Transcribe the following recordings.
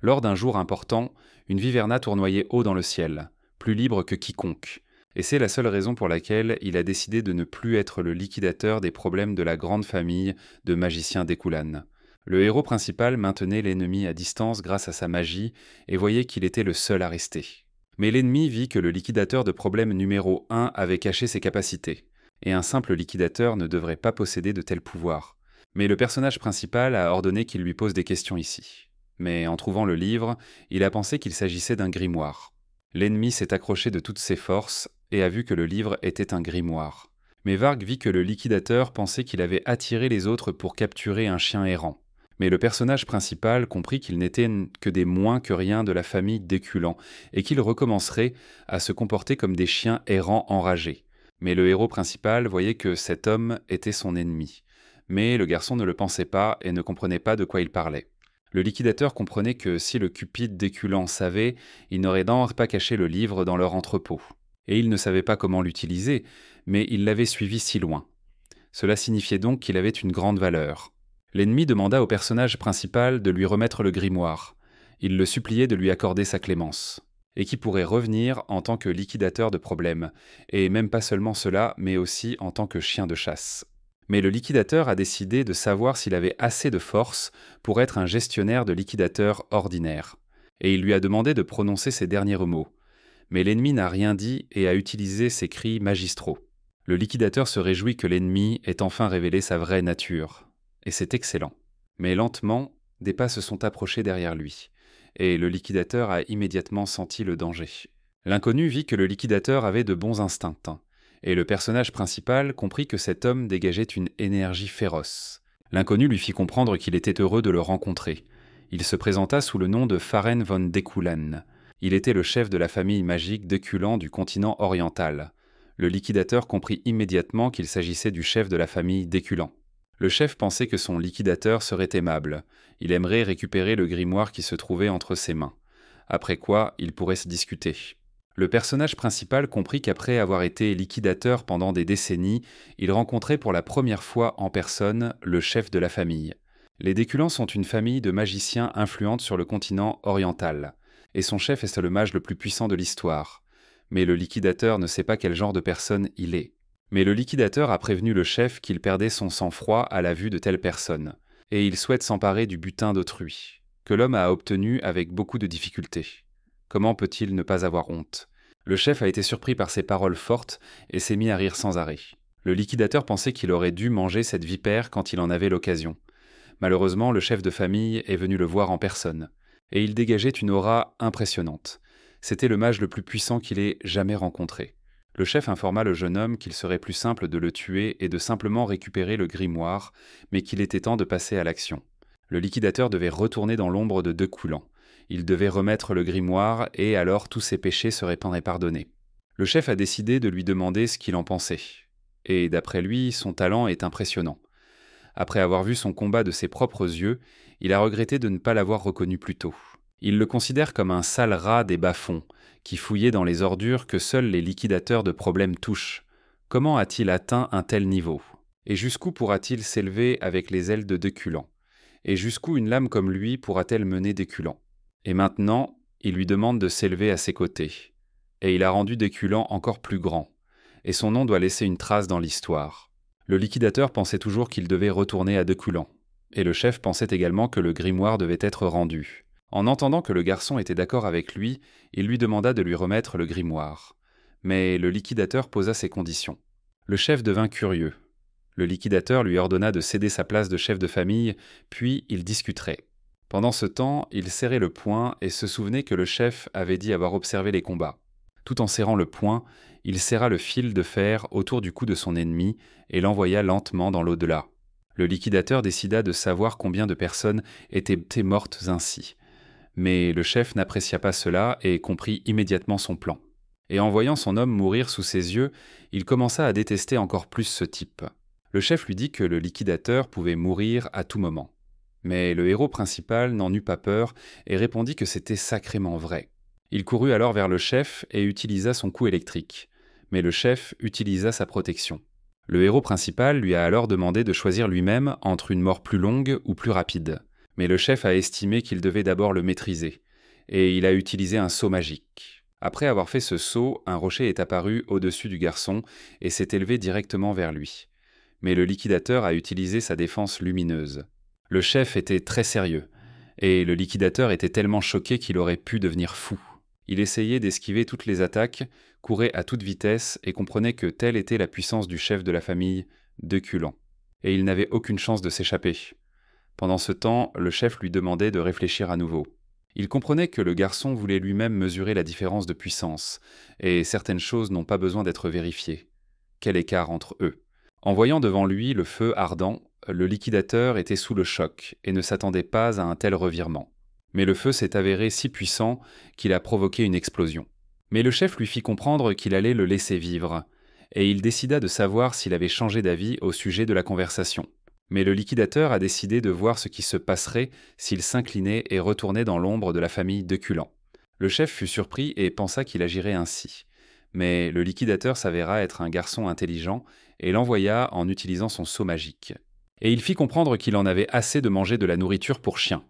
Lors d'un jour important, une viverna tournoyait haut dans le ciel, plus libre que quiconque. Et c'est la seule raison pour laquelle il a décidé de ne plus être le liquidateur des problèmes de la grande famille de magiciens d'Ekulan. Le héros principal maintenait l'ennemi à distance grâce à sa magie et voyait qu'il était le seul à rester. Mais l'ennemi vit que le liquidateur de problème numéro 1 avait caché ses capacités, et un simple liquidateur ne devrait pas posséder de tels pouvoirs. Mais le personnage principal a ordonné qu'il lui pose des questions ici. Mais en trouvant le livre, il a pensé qu'il s'agissait d'un grimoire. L'ennemi s'est accroché de toutes ses forces et a vu que le livre était un grimoire. Mais Varg vit que le liquidateur pensait qu'il avait attiré les autres pour capturer un chien errant. Mais le personnage principal comprit qu'il n'était que des moins que rien de la famille d'Éculan et qu'il recommencerait à se comporter comme des chiens errants enragés. Mais le héros principal voyait que cet homme était son ennemi. Mais le garçon ne le pensait pas et ne comprenait pas de quoi il parlait. Le liquidateur comprenait que si le cupide d'Éculan savait, il n'aurait donc pas caché le livre dans leur entrepôt. Et il ne savait pas comment l'utiliser, mais il l'avait suivi si loin. Cela signifiait donc qu'il avait une grande valeur. L'ennemi demanda au personnage principal de lui remettre le grimoire. Il le suppliait de lui accorder sa clémence, et qui pourrait revenir en tant que liquidateur de problèmes, et même pas seulement cela, mais aussi en tant que chien de chasse. Mais le liquidateur a décidé de savoir s'il avait assez de force pour être un gestionnaire de liquidateur ordinaire, et il lui a demandé de prononcer ses derniers mots. Mais l'ennemi n'a rien dit et a utilisé ses cris magistraux. Le liquidateur se réjouit que l'ennemi ait enfin révélé sa vraie nature. Et c'est excellent. Mais lentement, des pas se sont approchés derrière lui, et le liquidateur a immédiatement senti le danger. L'inconnu vit que le liquidateur avait de bons instincts, et le personnage principal comprit que cet homme dégageait une énergie féroce. L'inconnu lui fit comprendre qu'il était heureux de le rencontrer. Il se présenta sous le nom de Faren von Dekulan. Il était le chef de la famille magique d'Ekulan du continent oriental. Le liquidateur comprit immédiatement qu'il s'agissait du chef de la famille d'Ekulan. Le chef pensait que son liquidateur serait aimable. Il aimerait récupérer le grimoire qui se trouvait entre ses mains. Après quoi, ils pourraient se discuter. Le personnage principal comprit qu'après avoir été liquidateur pendant des décennies, il rencontrait pour la première fois en personne le chef de la famille. Les Déculans sont une famille de magiciens influente sur le continent oriental, et son chef est le mage le plus puissant de l'histoire. Mais le liquidateur ne sait pas quel genre de personne il est. Mais le liquidateur a prévenu le chef qu'il perdait son sang-froid à la vue de telle personne, et il souhaite s'emparer du butin d'autrui, que l'homme a obtenu avec beaucoup de difficultés. Comment peut-il ne pas avoir honte ? Le chef a été surpris par ces paroles fortes et s'est mis à rire sans arrêt. Le liquidateur pensait qu'il aurait dû manger cette vipère quand il en avait l'occasion. Malheureusement, le chef de famille est venu le voir en personne, et il dégageait une aura impressionnante. C'était le mage le plus puissant qu'il ait jamais rencontré. Le chef informa le jeune homme qu'il serait plus simple de le tuer et de simplement récupérer le grimoire, mais qu'il était temps de passer à l'action. Le liquidateur devait retourner dans l'ombre de Dekulan. Il devait remettre le grimoire et alors tous ses péchés seraient pardonnés. Le chef a décidé de lui demander ce qu'il en pensait. Et d'après lui, son talent est impressionnant. Après avoir vu son combat de ses propres yeux, il a regretté de ne pas l'avoir reconnu plus tôt. Il le considère comme un sale rat des bas-fonds, qui fouillait dans les ordures que seuls les liquidateurs de problèmes touchent. Comment a-t-il atteint un tel niveau ? Et jusqu'où pourra-t-il s'élever avec les ailes de Dekulan ? Et jusqu'où une lame comme lui pourra-t-elle mener Dekulan ? Et maintenant, il lui demande de s'élever à ses côtés. Et il a rendu Dekulan encore plus grand. Et son nom doit laisser une trace dans l'histoire. Le liquidateur pensait toujours qu'il devait retourner à Dekulan. Et le chef pensait également que le grimoire devait être rendu. En entendant que le garçon était d'accord avec lui, il lui demanda de lui remettre le grimoire. Mais le liquidateur posa ses conditions. Le chef devint curieux. Le liquidateur lui ordonna de céder sa place de chef de famille, puis ils discuteraient. Pendant ce temps, il serrait le poing et se souvenait que le chef avait dit avoir observé les combats. Tout en serrant le poing, il serra le fil de fer autour du cou de son ennemi et l'envoya lentement dans l'au-delà. Le liquidateur décida de savoir combien de personnes étaient mortes ainsi. Mais le chef n'apprécia pas cela et comprit immédiatement son plan. Et en voyant son homme mourir sous ses yeux, il commença à détester encore plus ce type. Le chef lui dit que le liquidateur pouvait mourir à tout moment. Mais le héros principal n'en eut pas peur et répondit que c'était sacrément vrai. Il courut alors vers le chef et utilisa son coup électrique. Mais le chef utilisa sa protection. Le héros principal lui a alors demandé de choisir lui-même entre une mort plus longue ou plus rapide. Mais le chef a estimé qu'il devait d'abord le maîtriser, et il a utilisé un sceau magique. Après avoir fait ce saut, un rocher est apparu au-dessus du garçon et s'est élevé directement vers lui. Mais le liquidateur a utilisé sa défense lumineuse. Le chef était très sérieux, et le liquidateur était tellement choqué qu'il aurait pu devenir fou. Il essayait d'esquiver toutes les attaques, courait à toute vitesse et comprenait que telle était la puissance du chef de la famille, Deculan. Et il n'avait aucune chance de s'échapper. Pendant ce temps, le chef lui demandait de réfléchir à nouveau. Il comprenait que le garçon voulait lui-même mesurer la différence de puissance, et certaines choses n'ont pas besoin d'être vérifiées. Quel écart entre eux! En voyant devant lui le feu ardent, le liquidateur était sous le choc et ne s'attendait pas à un tel revirement. Mais le feu s'est avéré si puissant qu'il a provoqué une explosion. Mais le chef lui fit comprendre qu'il allait le laisser vivre, et il décida de savoir s'il avait changé d'avis au sujet de la conversation. Mais le liquidateur a décidé de voir ce qui se passerait s'il s'inclinait et retournait dans l'ombre de la famille Deculan. Le chef fut surpris et pensa qu'il agirait ainsi. Mais le liquidateur s'avéra être un garçon intelligent et l'envoya en utilisant son sceau magique. Et il fit comprendre qu'il en avait assez de manger de la nourriture pour chien.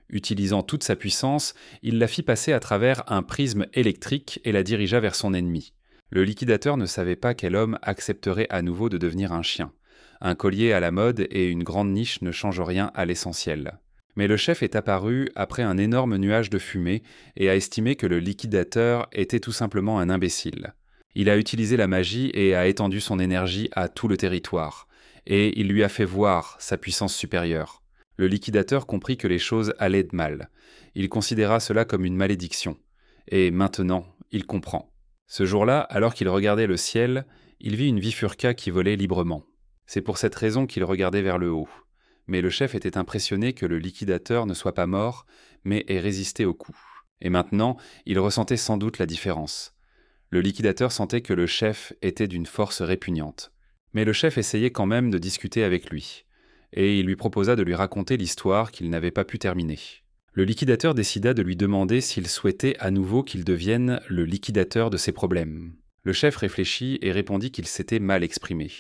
Utilisant toute sa puissance, il la fit passer à travers un prisme électrique et la dirigea vers son ennemi. Le liquidateur ne savait pas quel homme accepterait à nouveau de devenir un chien. Un collier à la mode et une grande niche ne changent rien à l'essentiel. Mais le chef est apparu après un énorme nuage de fumée et a estimé que le liquidateur était tout simplement un imbécile. Il a utilisé la magie et a étendu son énergie à tout le territoire, et il lui a fait voir sa puissance supérieure. Le liquidateur comprit que les choses allaient de mal. Il considéra cela comme une malédiction. Et maintenant, il comprend. Ce jour-là, alors qu'il regardait le ciel, il vit une bifurca qui volait librement. C'est pour cette raison qu'il regardait vers le haut. Mais le chef était impressionné que le liquidateur ne soit pas mort, mais ait résisté au coup. Et maintenant, il ressentait sans doute la différence. Le liquidateur sentait que le chef était d'une force répugnante. Mais le chef essayait quand même de discuter avec lui. Et il lui proposa de lui raconter l'histoire qu'il n'avait pas pu terminer. Le liquidateur décida de lui demander s'il souhaitait à nouveau qu'il devienne le liquidateur de ses problèmes. Le chef réfléchit et répondit qu'il s'était mal exprimé.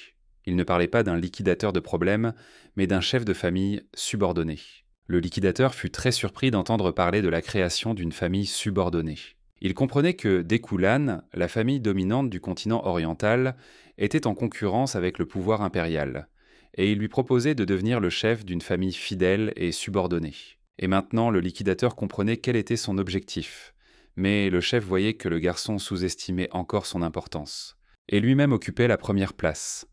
Il ne parlait pas d'un liquidateur de problèmes, mais d'un chef de famille subordonné. Le liquidateur fut très surpris d'entendre parler de la création d'une famille subordonnée. Il comprenait que Deculan, la famille dominante du continent oriental, était en concurrence avec le pouvoir impérial, et il lui proposait de devenir le chef d'une famille fidèle et subordonnée. Et maintenant, le liquidateur comprenait quel était son objectif, mais le chef voyait que le garçon sous-estimait encore son importance, et lui-même occupait la première place.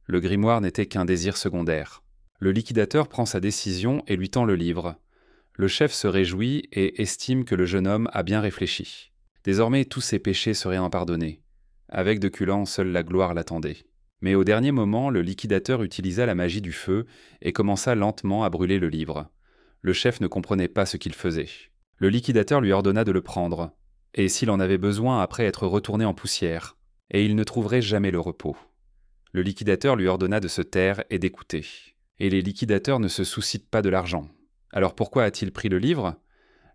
Le grimoire n'était qu'un désir secondaire. Le liquidateur prend sa décision et lui tend le livre. Le chef se réjouit et estime que le jeune homme a bien réfléchi. Désormais, tous ses péchés seraient en pardonnés. Avec Deculan, seule la gloire l'attendait. Mais au dernier moment, le liquidateur utilisa la magie du feu et commença lentement à brûler le livre. Le chef ne comprenait pas ce qu'il faisait. Le liquidateur lui ordonna de le prendre, et s'il en avait besoin après être retourné en poussière, et il ne trouverait jamais le repos. Le liquidateur lui ordonna de se taire et d'écouter. Et les liquidateurs ne se soucient pas de l'argent. Alors pourquoi a-t-il pris le livre?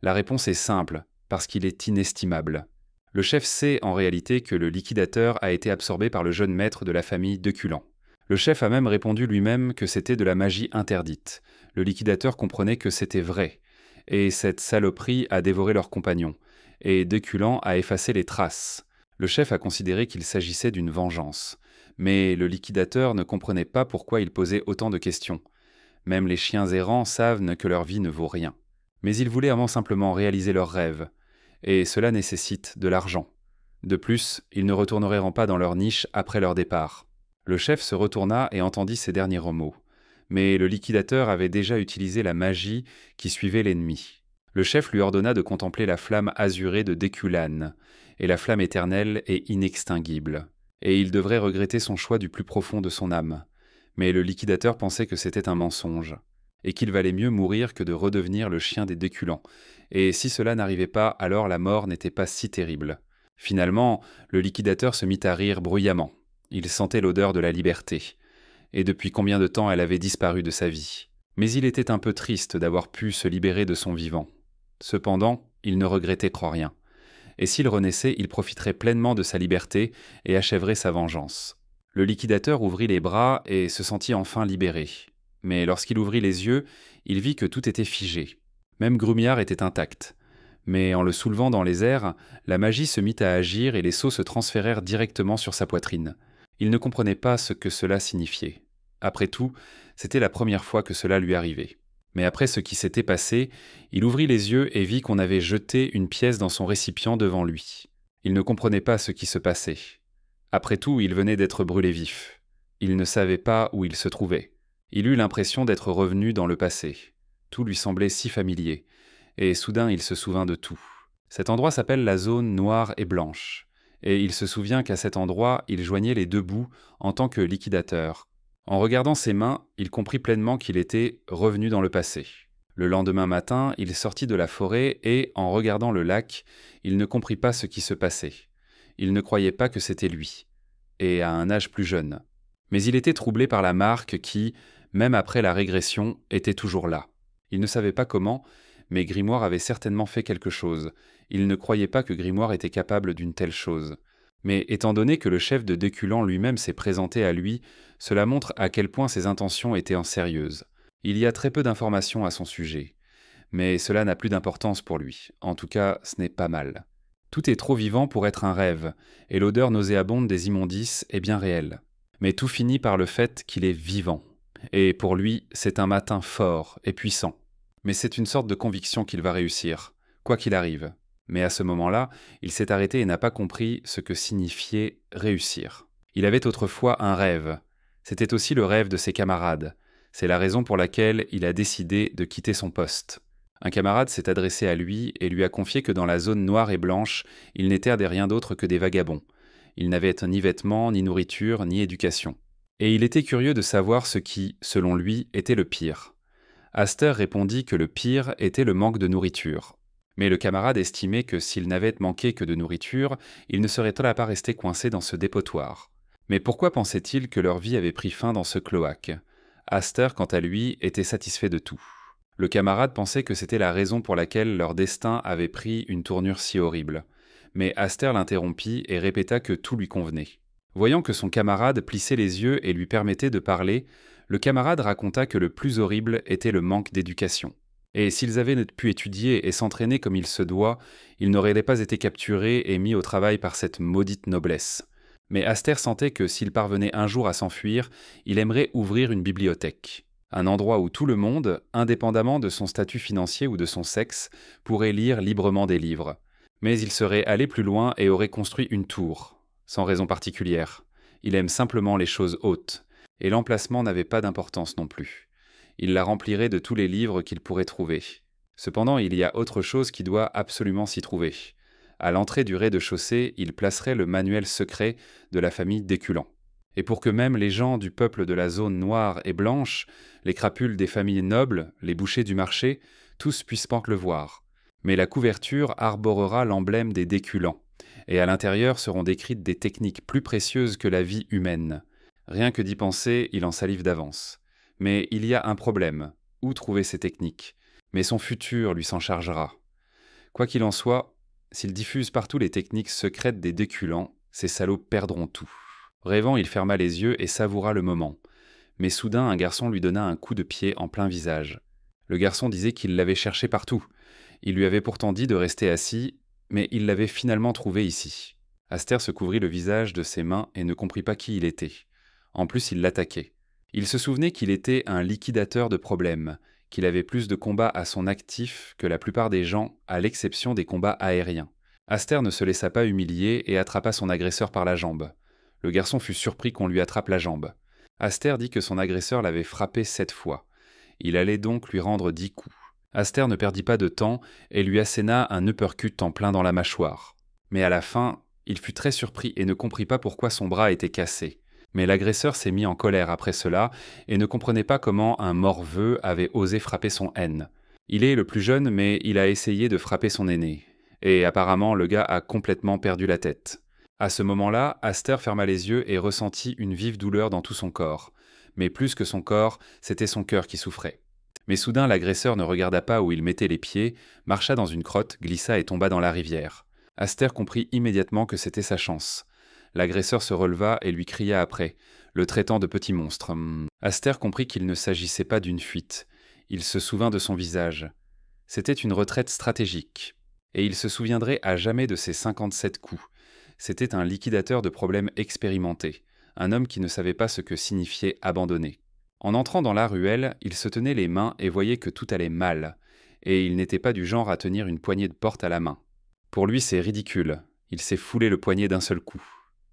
La réponse est simple, parce qu'il est inestimable. Le chef sait en réalité que le liquidateur a été absorbé par le jeune maître de la famille Deculan. Le chef a même répondu lui-même que c'était de la magie interdite. Le liquidateur comprenait que c'était vrai, et cette saloperie a dévoré leurs compagnons, et Deculan a effacé les traces. Le chef a considéré qu'il s'agissait d'une vengeance. Mais le liquidateur ne comprenait pas pourquoi il posait autant de questions. Même les chiens errants savent que leur vie ne vaut rien. Mais ils voulaient avant simplement réaliser leurs rêves. Et cela nécessite de l'argent. De plus, ils ne retourneront pas dans leur niche après leur départ. Le chef se retourna et entendit ces derniers mots. Mais le liquidateur avait déjà utilisé la magie qui suivait l'ennemi. Le chef lui ordonna de contempler la flamme azurée de Deculan, et la flamme éternelle est inextinguible. Et il devrait regretter son choix du plus profond de son âme. Mais le liquidateur pensait que c'était un mensonge, et qu'il valait mieux mourir que de redevenir le chien des Deculans. Et si cela n'arrivait pas, alors la mort n'était pas si terrible. Finalement, le liquidateur se mit à rire bruyamment. Il sentait l'odeur de la liberté. Et depuis combien de temps elle avait disparu de sa vie. Mais il était un peu triste d'avoir pu se libérer de son vivant. Cependant, il ne regrettait rien. Et s'il renaissait, il profiterait pleinement de sa liberté et achèverait sa vengeance. Le liquidateur ouvrit les bras et se sentit enfin libéré. Mais lorsqu'il ouvrit les yeux, il vit que tout était figé. Même Grumiard était intact. Mais en le soulevant dans les airs, la magie se mit à agir et les seaux se transférèrent directement sur sa poitrine. Il ne comprenait pas ce que cela signifiait. Après tout, c'était la première fois que cela lui arrivait. Mais après ce qui s'était passé, il ouvrit les yeux et vit qu'on avait jeté une pièce dans son récipient devant lui. Il ne comprenait pas ce qui se passait. Après tout, il venait d'être brûlé vif. Il ne savait pas où il se trouvait. Il eut l'impression d'être revenu dans le passé. Tout lui semblait si familier. Et soudain il se souvint de tout. Cet endroit s'appelle la zone noire et blanche, et il se souvient qu'à cet endroit il joignait les deux bouts en tant que liquidateur. En regardant ses mains, il comprit pleinement qu'il était revenu dans le passé. Le lendemain matin, il sortit de la forêt et, en regardant le lac, il ne comprit pas ce qui se passait. Il ne croyait pas que c'était lui, et à un âge plus jeune. Mais il était troublé par la marque qui, même après la régression, était toujours là. Il ne savait pas comment, mais Grimoire avait certainement fait quelque chose. Il ne croyait pas que Grimoire était capable d'une telle chose. Mais étant donné que le chef de Déculant lui-même s'est présenté à lui, cela montre à quel point ses intentions étaient en sérieuses. Il y a très peu d'informations à son sujet. Mais cela n'a plus d'importance pour lui. En tout cas, ce n'est pas mal. Tout est trop vivant pour être un rêve, et l'odeur nauséabonde des immondices est bien réelle. Mais tout finit par le fait qu'il est vivant. Et pour lui, c'est un matin fort et puissant. Mais c'est une sorte de conviction qu'il va réussir, quoi qu'il arrive. Mais à ce moment-là, il s'est arrêté et n'a pas compris ce que signifiait réussir. Il avait autrefois un rêve. C'était aussi le rêve de ses camarades. C'est la raison pour laquelle il a décidé de quitter son poste. Un camarade s'est adressé à lui et lui a confié que dans la zone noire et blanche, ils n'étaient rien d'autre que des vagabonds. Ils n'avaient ni vêtements, ni nourriture, ni éducation. Et il était curieux de savoir ce qui, selon lui, était le pire. Aster répondit que le pire était le manque de nourriture. Mais le camarade estimait que s'il n'avait manqué que de nourriture, il ne serait-il pas resté coincé dans ce dépotoir. Mais pourquoi pensait-il que leur vie avait pris fin dans ce cloaque? Aster, quant à lui, était satisfait de tout. Le camarade pensait que c'était la raison pour laquelle leur destin avait pris une tournure si horrible. Mais Aster l'interrompit et répéta que tout lui convenait. Voyant que son camarade plissait les yeux et lui permettait de parler, le camarade raconta que le plus horrible était le manque d'éducation. Et s'ils avaient pu étudier et s'entraîner comme il se doit, ils n'auraient pas été capturés et mis au travail par cette maudite noblesse. Mais Aster sentait que s'il parvenait un jour à s'enfuir, il aimerait ouvrir une bibliothèque. Un endroit où tout le monde, indépendamment de son statut financier ou de son sexe, pourrait lire librement des livres. Mais il serait allé plus loin et aurait construit une tour, sans raison particulière. Il aime simplement les choses hautes. Et l'emplacement n'avait pas d'importance non plus. Il la remplirait de tous les livres qu'il pourrait trouver. Cependant, il y a autre chose qui doit absolument s'y trouver. À l'entrée du rez-de-chaussée, il placerait le manuel secret de la famille Déculant. Et pour que même les gens du peuple de la zone noire et blanche, les crapules des familles nobles, les bouchers du marché, tous puissent pas le voir. Mais la couverture arborera l'emblème des Déculants, et à l'intérieur seront décrites des techniques plus précieuses que la vie humaine. Rien que d'y penser, il en salive d'avance. Mais il y a un problème. Où trouver ces techniques? Mais son futur lui s'en chargera. Quoi qu'il en soit, s'il diffuse partout les techniques secrètes des Déculants, ces salauds perdront tout. Rêvant, il ferma les yeux et savoura le moment. Mais soudain, un garçon lui donna un coup de pied en plein visage. Le garçon disait qu'il l'avait cherché partout. Il lui avait pourtant dit de rester assis, mais il l'avait finalement trouvé ici. Aster se couvrit le visage de ses mains et ne comprit pas qui il était. En plus, il l'attaquait. Il se souvenait qu'il était un liquidateur de problèmes, qu'il avait plus de combats à son actif que la plupart des gens, à l'exception des combats aériens. Aster ne se laissa pas humilier et attrapa son agresseur par la jambe. Le garçon fut surpris qu'on lui attrape la jambe. Aster dit que son agresseur l'avait frappé 7 fois. Il allait donc lui rendre 10 coups. Aster ne perdit pas de temps et lui asséna un uppercut en plein dans la mâchoire. Mais à la fin, il fut très surpris et ne comprit pas pourquoi son bras était cassé. Mais l'agresseur s'est mis en colère après cela et ne comprenait pas comment un morveux avait osé frapper son haine. Il est le plus jeune, mais il a essayé de frapper son aîné. Et apparemment, le gars a complètement perdu la tête. À ce moment-là, Aster ferma les yeux et ressentit une vive douleur dans tout son corps. Mais plus que son corps, c'était son cœur qui souffrait. Mais soudain, l'agresseur ne regarda pas où il mettait les pieds, marcha dans une crotte, glissa et tomba dans la rivière. Aster comprit immédiatement que c'était sa chance. L'agresseur se releva et lui cria après. le traitant de petit monstre. Aster comprit qu'il ne s'agissait pas d'une fuite. Il se souvint de son visage. C'était une retraite stratégique. Et il se souviendrait à jamais de ses 57 coups. C'était un liquidateur de problèmes expérimenté, un homme qui ne savait pas ce que signifiait abandonner. En entrant dans la ruelle, il se tenait les mains et voyait que tout allait mal, et il n'était pas du genre à tenir une poignée de porte à la main. Pour lui, c'est ridicule. Il s'est foulé le poignet d'un seul coup.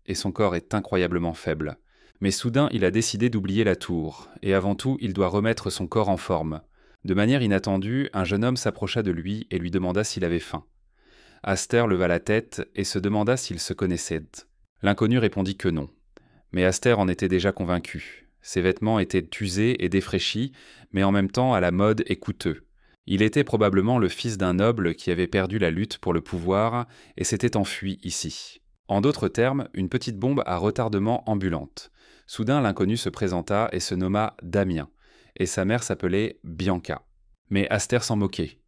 Et son corps est incroyablement faible. Mais soudain, il a décidé d'oublier la tour, et avant tout, il doit remettre son corps en forme. De manière inattendue, un jeune homme s'approcha de lui et lui demanda s'il avait faim. Aster leva la tête et se demanda s'ils se connaissaient. L'inconnu répondit que non. Mais Aster en était déjà convaincu. Ses vêtements étaient usés et défraîchis, mais en même temps à la mode et coûteux. Il était probablement le fils d'un noble qui avait perdu la lutte pour le pouvoir et s'était enfui ici. En d'autres termes, une petite bombe à retardement ambulante. Soudain, l'inconnu se présenta et se nomma Damien, et sa mère s'appelait Bianca. Mais Aster s'en moquait,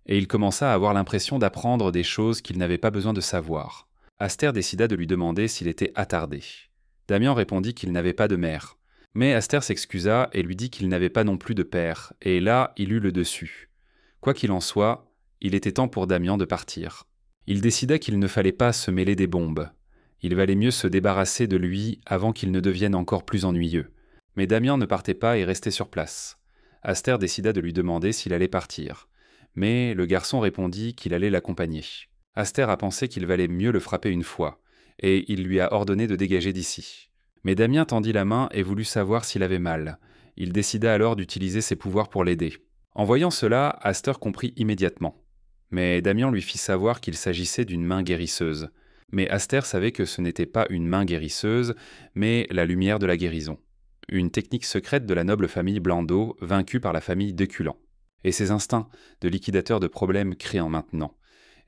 et il commença à avoir l'impression d'apprendre des choses qu'il n'avait pas besoin de savoir. Aster décida de lui demander s'il était attardé. Damien répondit qu'il n'avait pas de mère. Mais Aster s'excusa et lui dit qu'il n'avait pas non plus de père, et là, il eut le dessus. Quoi qu'il en soit, il était temps pour Damien de partir. Il décida qu'il ne fallait pas se mêler des bombes. Il valait mieux se débarrasser de lui avant qu'il ne devienne encore plus ennuyeux. Mais Damien ne partait pas et restait sur place. Aster décida de lui demander s'il allait partir. Mais le garçon répondit qu'il allait l'accompagner. Aster a pensé qu'il valait mieux le frapper une fois, et il lui a ordonné de dégager d'ici. Mais Damien tendit la main et voulut savoir s'il avait mal. Il décida alors d'utiliser ses pouvoirs pour l'aider. En voyant cela, Aster comprit immédiatement. Mais Damien lui fit savoir qu'il s'agissait d'une main guérisseuse. Mais Aster savait que ce n'était pas une main guérisseuse, mais la lumière de la guérison. Une technique secrète de la noble famille Blandot, vaincue par la famille Deculan. Et ses instincts de liquidateur de problèmes criant maintenant.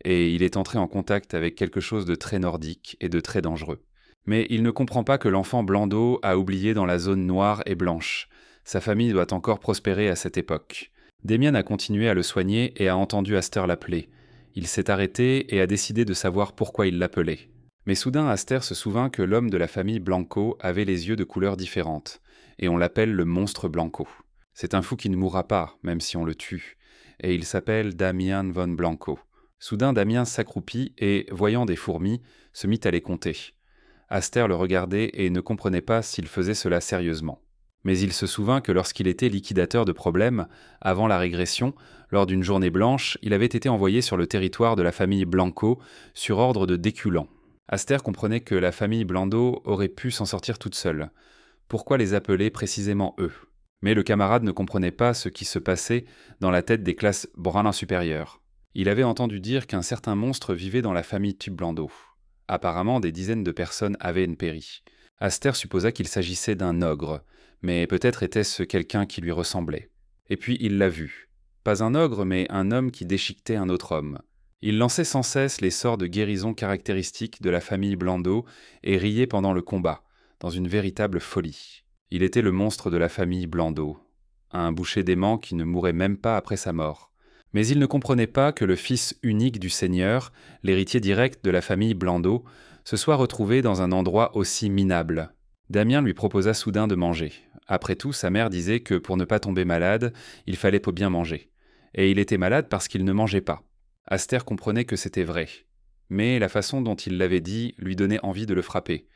Et il est entré en contact avec quelque chose de très nordique et de très dangereux. Mais il ne comprend pas que l'enfant Blandot a oublié dans la zone noire et blanche. Sa famille doit encore prospérer à cette époque. Damien a continué à le soigner et a entendu Aster l'appeler. Il s'est arrêté et a décidé de savoir pourquoi il l'appelait. Mais soudain, Aster se souvint que l'homme de la famille Blanco avait les yeux de couleurs différentes, et on l'appelle le monstre Blanco. C'est un fou qui ne mourra pas, même si on le tue, et il s'appelle Damian von Blanco. Soudain, Damien s'accroupit et, voyant des fourmis, se mit à les compter. Aster le regardait et ne comprenait pas s'il faisait cela sérieusement. Mais il se souvint que lorsqu'il était liquidateur de problèmes, avant la régression, lors d'une journée blanche, il avait été envoyé sur le territoire de la famille Blanco sur ordre de Déculan. Aster comprenait que la famille Blandot aurait pu s'en sortir toute seule. Pourquoi les appeler précisément eux ? Mais le camarade ne comprenait pas ce qui se passait dans la tête des classes Branin supérieures. Il avait entendu dire qu'un certain monstre vivait dans la famille Tube Blandot. Apparemment, des dizaines de personnes avaient péri. Aster supposa qu'il s'agissait d'un ogre, mais peut-être était-ce quelqu'un qui lui ressemblait. Et puis il l'a vu. Pas un ogre, mais un homme qui déchiquetait un autre homme. Il lançait sans cesse les sorts de guérison caractéristiques de la famille Blandot et riait pendant le combat, dans une véritable folie. Il était le monstre de la famille Blandot, un boucher dément qui ne mourait même pas après sa mort. Mais il ne comprenait pas que le fils unique du seigneur, l'héritier direct de la famille Blandot, se soit retrouvé dans un endroit aussi minable. Damien lui proposa soudain de manger. Après tout, sa mère disait que pour ne pas tomber malade, il fallait bien manger. Et il était malade parce qu'il ne mangeait pas. Aster comprenait que c'était vrai. Mais la façon dont il l'avait dit lui donnait envie de le frapper.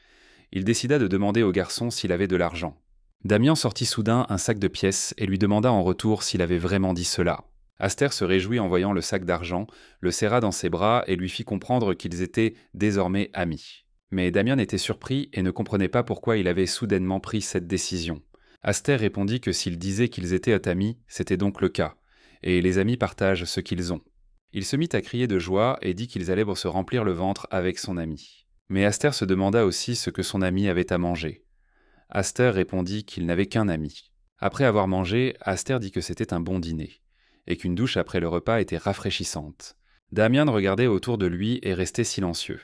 Il décida de demander au garçon s'il avait de l'argent. Damien sortit soudain un sac de pièces et lui demanda en retour s'il avait vraiment dit cela. Aster se réjouit en voyant le sac d'argent, le serra dans ses bras et lui fit comprendre qu'ils étaient désormais amis. Mais Damien était surpris et ne comprenait pas pourquoi il avait soudainement pris cette décision. Aster répondit que s'il disait qu'ils étaient amis, c'était donc le cas, et les amis partagent ce qu'ils ont. Il se mit à crier de joie et dit qu'ils allaient se remplir le ventre avec son ami. Mais Aster se demanda aussi ce que son ami avait à manger. Aster répondit qu'il n'avait qu'un ami. Après avoir mangé, Aster dit que c'était un bon dîner, et qu'une douche après le repas était rafraîchissante. Damien regardait autour de lui et restait silencieux.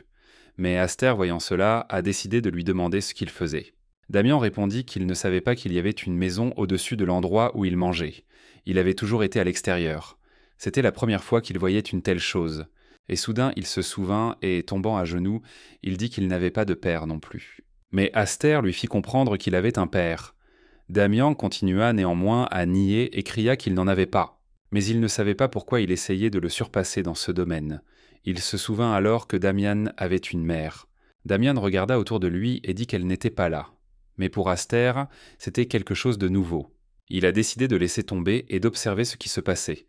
Mais Aster, voyant cela, a décidé de lui demander ce qu'il faisait. Damien répondit qu'il ne savait pas qu'il y avait une maison au-dessus de l'endroit où il mangeait. Il avait toujours été à l'extérieur. C'était la première fois qu'il voyait une telle chose. Et soudain, il se souvint et, tombant à genoux, il dit qu'il n'avait pas de père non plus. Mais Aster lui fit comprendre qu'il avait un père. Damian continua néanmoins à nier et cria qu'il n'en avait pas. Mais il ne savait pas pourquoi il essayait de le surpasser dans ce domaine. Il se souvint alors que Damian avait une mère. Damian regarda autour de lui et dit qu'elle n'était pas là. Mais pour Aster, c'était quelque chose de nouveau. Il a décidé de laisser tomber et d'observer ce qui se passait.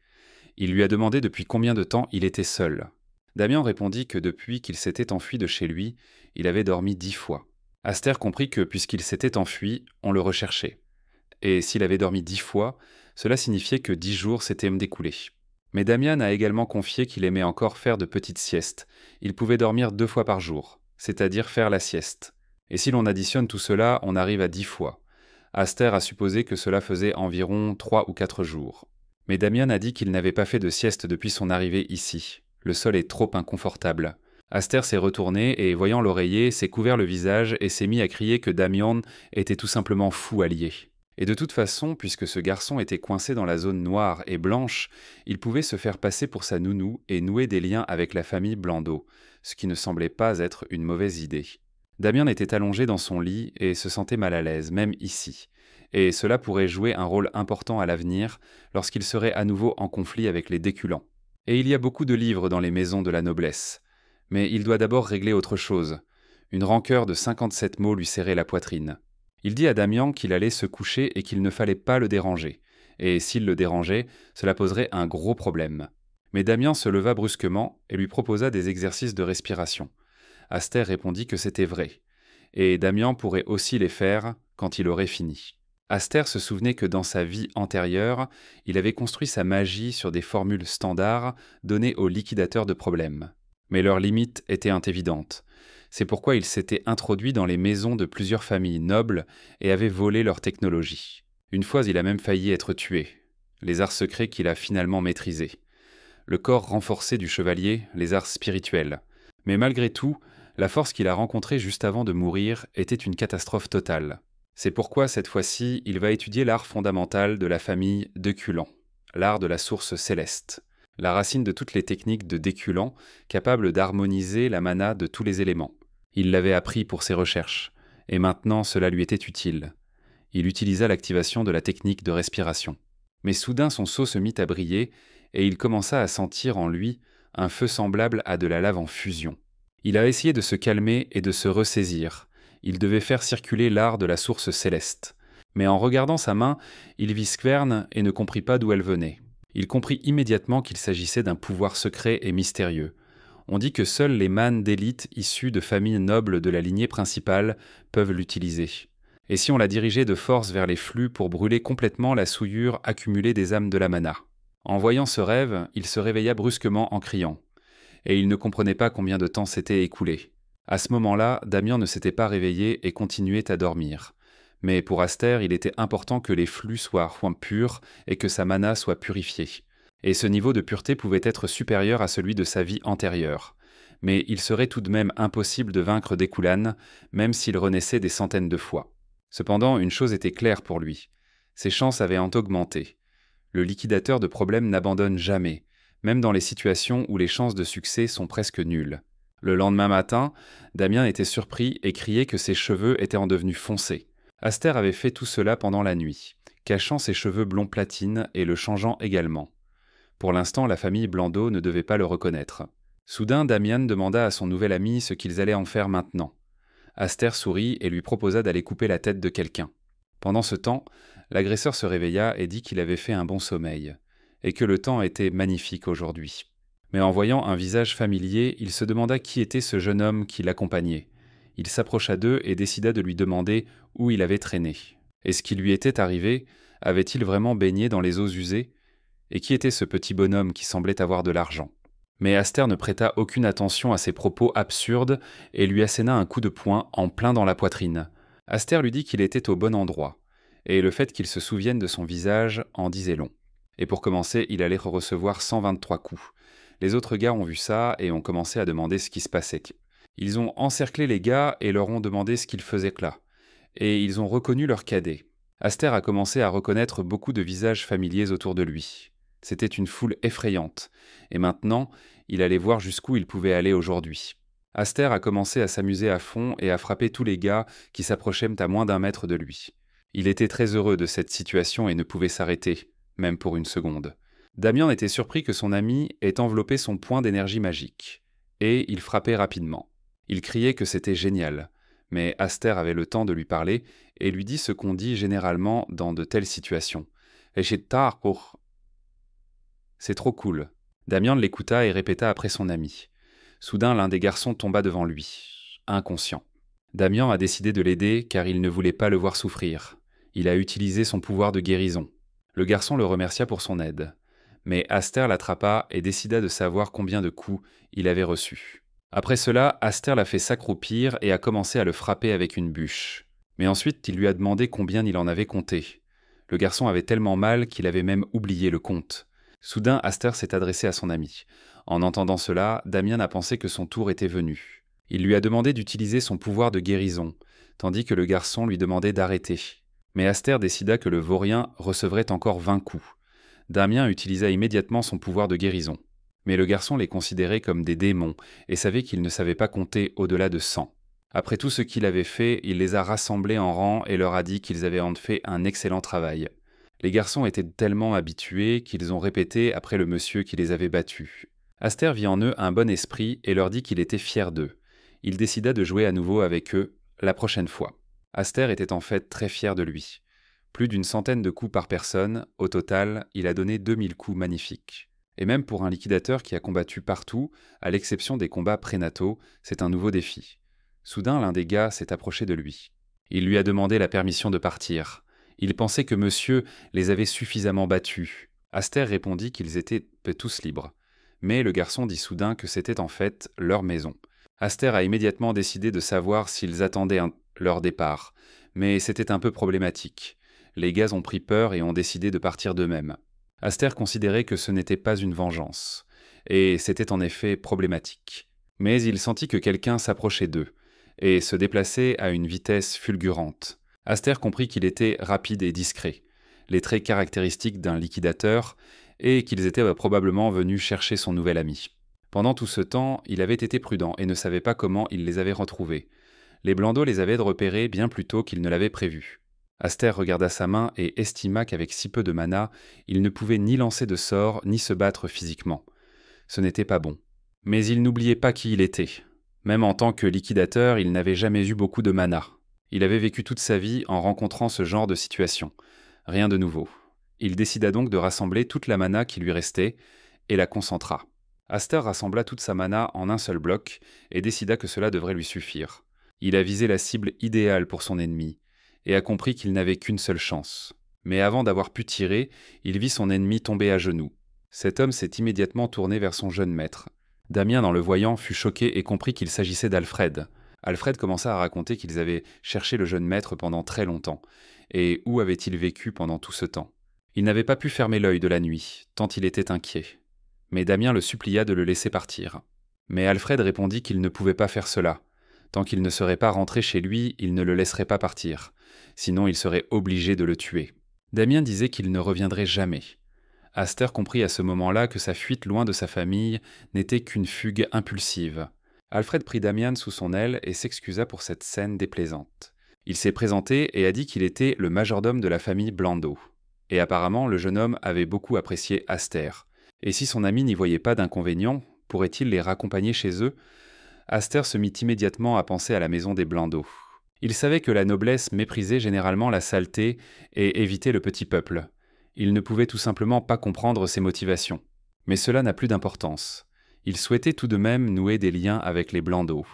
Il lui a demandé depuis combien de temps il était seul. Damian répondit que depuis qu'il s'était enfui de chez lui, il avait dormi 10 fois. Aster comprit que puisqu'il s'était enfui, on le recherchait. Et s'il avait dormi 10 fois, cela signifiait que 10 jours s'étaient découlés. Mais Damian a également confié qu'il aimait encore faire de petites siestes. Il pouvait dormir 2 fois par jour, c'est-à-dire faire la sieste. Et si l'on additionne tout cela, on arrive à 10 fois. Aster a supposé que cela faisait environ 3 ou 4 jours. Mais Damian a dit qu'il n'avait pas fait de sieste depuis son arrivée ici. Le sol est trop inconfortable. Aster s'est retourné et, voyant l'oreiller, s'est couvert le visage et s'est mis à crier que Damian était tout simplement fou allié. Et de toute façon, puisque ce garçon était coincé dans la zone noire et blanche, il pouvait se faire passer pour sa nounou et nouer des liens avec la famille Blondeau, ce qui ne semblait pas être une mauvaise idée. Damian était allongé dans son lit et se sentait mal à l'aise, même ici. Et cela pourrait jouer un rôle important à l'avenir lorsqu'il serait à nouveau en conflit avec les Déculans. Et il y a beaucoup de livres dans les maisons de la noblesse. Mais il doit d'abord régler autre chose. Une rancœur de 57 mots lui serrait la poitrine. Il dit à Damian qu'il allait se coucher et qu'il ne fallait pas le déranger. Et s'il le dérangeait, cela poserait un gros problème. Mais Damian se leva brusquement et lui proposa des exercices de respiration. Aster répondit que c'était vrai. Et Damian pourrait aussi les faire quand il aurait fini. Aster se souvenait que dans sa vie antérieure, il avait construit sa magie sur des formules standards données aux liquidateurs de problèmes. Mais leurs limites étaient évidentes. C'est pourquoi il s'était introduit dans les maisons de plusieurs familles nobles et avait volé leur technologie. Une fois, il a même failli être tué. Les arts secrets qu'il a finalement maîtrisés. Le corps renforcé du chevalier, les arts spirituels. Mais malgré tout, la force qu'il a rencontrée juste avant de mourir était une catastrophe totale. C'est pourquoi, cette fois-ci, il va étudier l'art fondamental de la famille Déculant, l'art de la source céleste, la racine de toutes les techniques de Déculant, capable d'harmoniser la mana de tous les éléments. Il l'avait appris pour ses recherches, et maintenant cela lui était utile. Il utilisa l'activation de la technique de respiration. Mais soudain son sceau se mit à briller, et il commença à sentir en lui un feu semblable à de la lave en fusion. Il a essayé de se calmer et de se ressaisir. Il devait faire circuler l'art de la source céleste. Mais en regardant sa main, il vit Skvern et ne comprit pas d'où elle venait. Il comprit immédiatement qu'il s'agissait d'un pouvoir secret et mystérieux. On dit que seuls les mânes d'élite issus de familles nobles de la lignée principale peuvent l'utiliser. Et si on la dirigeait de force vers les flux pour brûler complètement la souillure accumulée des âmes de la mana. En voyant ce rêve, il se réveilla brusquement en criant. Et il ne comprenait pas combien de temps s'était écoulé. À ce moment-là, Damian ne s'était pas réveillé et continuait à dormir. Mais pour Aster, il était important que les flux soient purs et que sa mana soit purifiée. Et ce niveau de pureté pouvait être supérieur à celui de sa vie antérieure. Mais il serait tout de même impossible de vaincre Déculan, même s'il renaissait des centaines de fois. Cependant, une chose était claire pour lui. Ses chances avaient augmenté. Le liquidateur de problèmes n'abandonne jamais, même dans les situations où les chances de succès sont presque nulles. Le lendemain matin, Damian était surpris et criait que ses cheveux étaient devenus foncés. Aster avait fait tout cela pendant la nuit, cachant ses cheveux blond platine et le changeant également. Pour l'instant, la famille Blondeau ne devait pas le reconnaître. Soudain, Damian demanda à son nouvel ami ce qu'ils allaient en faire maintenant. Aster sourit et lui proposa d'aller couper la tête de quelqu'un. Pendant ce temps, l'agresseur se réveilla et dit qu'il avait fait un bon sommeil, et que le temps était magnifique aujourd'hui. Mais en voyant un visage familier, il se demanda qui était ce jeune homme qui l'accompagnait. Il s'approcha d'eux et décida de lui demander où il avait traîné. Et ce qui lui était arrivé, avait-il vraiment baigné dans les eaux usées? Et qui était ce petit bonhomme qui semblait avoir de l'argent? Mais Aster ne prêta aucune attention à ses propos absurdes et lui asséna un coup de poing en plein dans la poitrine. Aster lui dit qu'il était au bon endroit, et le fait qu'il se souvienne de son visage en disait long. Et pour commencer, il allait recevoir 123 coups. Les autres gars ont vu ça et ont commencé à demander ce qui se passait. Ils ont encerclé les gars et leur ont demandé ce qu'ils faisaient là. Et ils ont reconnu leur cadet. Aster a commencé à reconnaître beaucoup de visages familiers autour de lui. C'était une foule effrayante. Et maintenant, il allait voir jusqu'où il pouvait aller aujourd'hui. Aster a commencé à s'amuser à fond et à frapper tous les gars qui s'approchaient à moins d'un mètre de lui. Il était très heureux de cette situation et ne pouvait s'arrêter, même pour une seconde. Damian était surpris que son ami ait enveloppé son point d'énergie magique. Et il frappait rapidement. Il criait que c'était génial. Mais Aster avait le temps de lui parler et lui dit ce qu'on dit généralement dans de telles situations. « C'est trop cool. » Damian l'écouta et répéta après son ami. Soudain, l'un des garçons tomba devant lui, inconscient. Damian a décidé de l'aider car il ne voulait pas le voir souffrir. Il a utilisé son pouvoir de guérison. Le garçon le remercia pour son aide. Mais Aster l'attrapa et décida de savoir combien de coups il avait reçus. Après cela, Aster l'a fait s'accroupir et a commencé à le frapper avec une bûche. Mais ensuite, il lui a demandé combien il en avait compté. Le garçon avait tellement mal qu'il avait même oublié le compte. Soudain, Aster s'est adressé à son ami. En entendant cela, Damien a pensé que son tour était venu. Il lui a demandé d'utiliser son pouvoir de guérison, tandis que le garçon lui demandait d'arrêter. Mais Aster décida que le vaurien recevrait encore 20 coups. Damien utilisa immédiatement son pouvoir de guérison. Mais le garçon les considérait comme des démons et savait qu'il ne savait pas compter au-delà de 100. Après tout ce qu'il avait fait, il les a rassemblés en rang et leur a dit qu'ils avaient en fait un excellent travail. Les garçons étaient tellement habitués qu'ils ont répété après le monsieur qui les avait battus. Aster vit en eux un bon esprit et leur dit qu'il était fier d'eux. Il décida de jouer à nouveau avec eux la prochaine fois. Aster était en fait très fier de lui. Plus d'une centaine de coups par personne, au total, il a donné 2000 coups magnifiques. Et même pour un liquidateur qui a combattu partout, à l'exception des combats prénataux, c'est un nouveau défi. Soudain, l'un des gars s'est approché de lui. Il lui a demandé la permission de partir. Il pensait que monsieur les avait suffisamment battus. Aster répondit qu'ils étaient tous libres. Mais le garçon dit soudain que c'était en fait leur maison. Aster a immédiatement décidé de savoir s'ils attendaient leur départ, mais c'était un peu problématique. Les gars ont pris peur et ont décidé de partir d'eux-mêmes. Aster considérait que ce n'était pas une vengeance, et c'était en effet problématique. Mais il sentit que quelqu'un s'approchait d'eux, et se déplaçait à une vitesse fulgurante. Aster comprit qu'il était rapide et discret, les traits caractéristiques d'un liquidateur, et qu'ils étaient probablement venus chercher son nouvel ami. Pendant tout ce temps, il avait été prudent et ne savait pas comment il les avait retrouvés. Les Blandos les avaient repérés bien plus tôt qu'ils ne l'avaient prévu. Aster regarda sa main et estima qu'avec si peu de mana, il ne pouvait ni lancer de sort ni se battre physiquement. Ce n'était pas bon. Mais il n'oubliait pas qui il était. Même en tant que liquidateur, il n'avait jamais eu beaucoup de mana. Il avait vécu toute sa vie en rencontrant ce genre de situation. Rien de nouveau. Il décida donc de rassembler toute la mana qui lui restait et la concentra. Aster rassembla toute sa mana en un seul bloc et décida que cela devrait lui suffire. Il a visé la cible idéale pour son ennemi et a compris qu'il n'avait qu'une seule chance. Mais avant d'avoir pu tirer, il vit son ennemi tomber à genoux. Cet homme s'est immédiatement tourné vers son jeune maître. Damien, en le voyant, fut choqué et comprit qu'il s'agissait d'Alfred. Alfred commença à raconter qu'ils avaient cherché le jeune maître pendant très longtemps. Et où avait-il vécu pendant tout ce temps? Il n'avait pas pu fermer l'œil de la nuit, tant il était inquiet. Mais Damien le supplia de le laisser partir. Mais Alfred répondit qu'il ne pouvait pas faire cela. Tant qu'il ne serait pas rentré chez lui, il ne le laisserait pas partir. Sinon, il serait obligé de le tuer. Damien disait qu'il ne reviendrait jamais. Aster comprit à ce moment-là que sa fuite loin de sa famille n'était qu'une fugue impulsive. Alfred prit Damian sous son aile et s'excusa pour cette scène déplaisante. Il s'est présenté et a dit qu'il était le majordome de la famille Blando. Et apparemment, le jeune homme avait beaucoup apprécié Aster. Et si son ami n'y voyait pas d'inconvénient, pourrait-il les raccompagner chez eux? Aster se mit immédiatement à penser à la maison des Blando. Il savait que la noblesse méprisait généralement la saleté et évitait le petit peuple. Il ne pouvait tout simplement pas comprendre ses motivations. Mais cela n'a plus d'importance. Il souhaitait tout de même nouer des liens avec les Blando.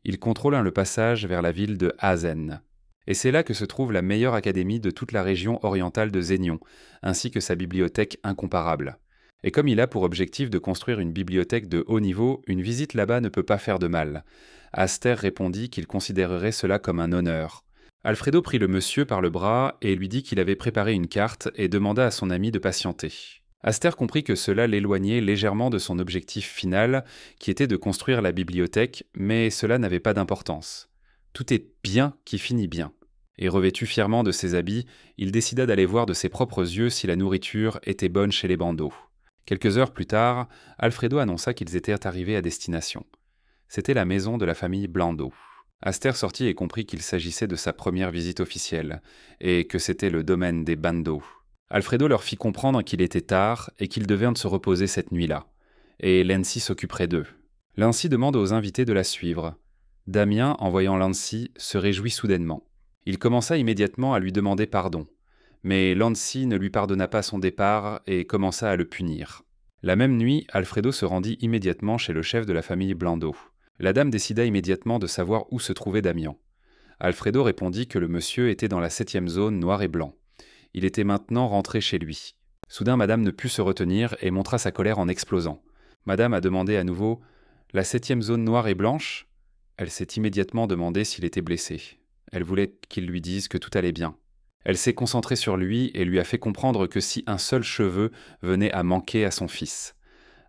Il contrôle le passage vers la ville de Azen. Et c'est là que se trouve la meilleure académie de toute la région orientale de Zénion, ainsi que sa bibliothèque incomparable. Et comme il a pour objectif de construire une bibliothèque de haut niveau, une visite là-bas ne peut pas faire de mal. Aster répondit qu'il considérerait cela comme un honneur. Alfredo prit le monsieur par le bras et lui dit qu'il avait préparé une carte et demanda à son ami de patienter. Aster comprit que cela l'éloignait légèrement de son objectif final, qui était de construire la bibliothèque, mais cela n'avait pas d'importance. Tout est bien qui finit bien. Et revêtu fièrement de ses habits, il décida d'aller voir de ses propres yeux si la nourriture était bonne chez les bandos. Quelques heures plus tard, Alfredo annonça qu'ils étaient arrivés à destination. C'était la maison de la famille Blondeau. Aster sortit et comprit qu'il s'agissait de sa première visite officielle, et que c'était le domaine des Bandeaux. Alfredo leur fit comprendre qu'il était tard et qu'ils devaient se reposer cette nuit-là, et Lancy s'occuperait d'eux. Lancy demande aux invités de la suivre. Damien, en voyant Lancy, se réjouit soudainement. Il commença immédiatement à lui demander pardon, mais Lancy ne lui pardonna pas son départ et commença à le punir. La même nuit, Alfredo se rendit immédiatement chez le chef de la famille Blondeau. La dame décida immédiatement de savoir où se trouvait Damien. Alfredo répondit que le monsieur était dans la 7e zone noir et blanc. Il était maintenant rentré chez lui. Soudain, madame ne put se retenir et montra sa colère en explosant. Madame a demandé à nouveau « La 7e zone noire et blanche ?» Elle s'est immédiatement demandé s'il était blessé. Elle voulait qu'il lui dise que tout allait bien. Elle s'est concentrée sur lui et lui a fait comprendre que si un seul cheveu venait à manquer à son fils.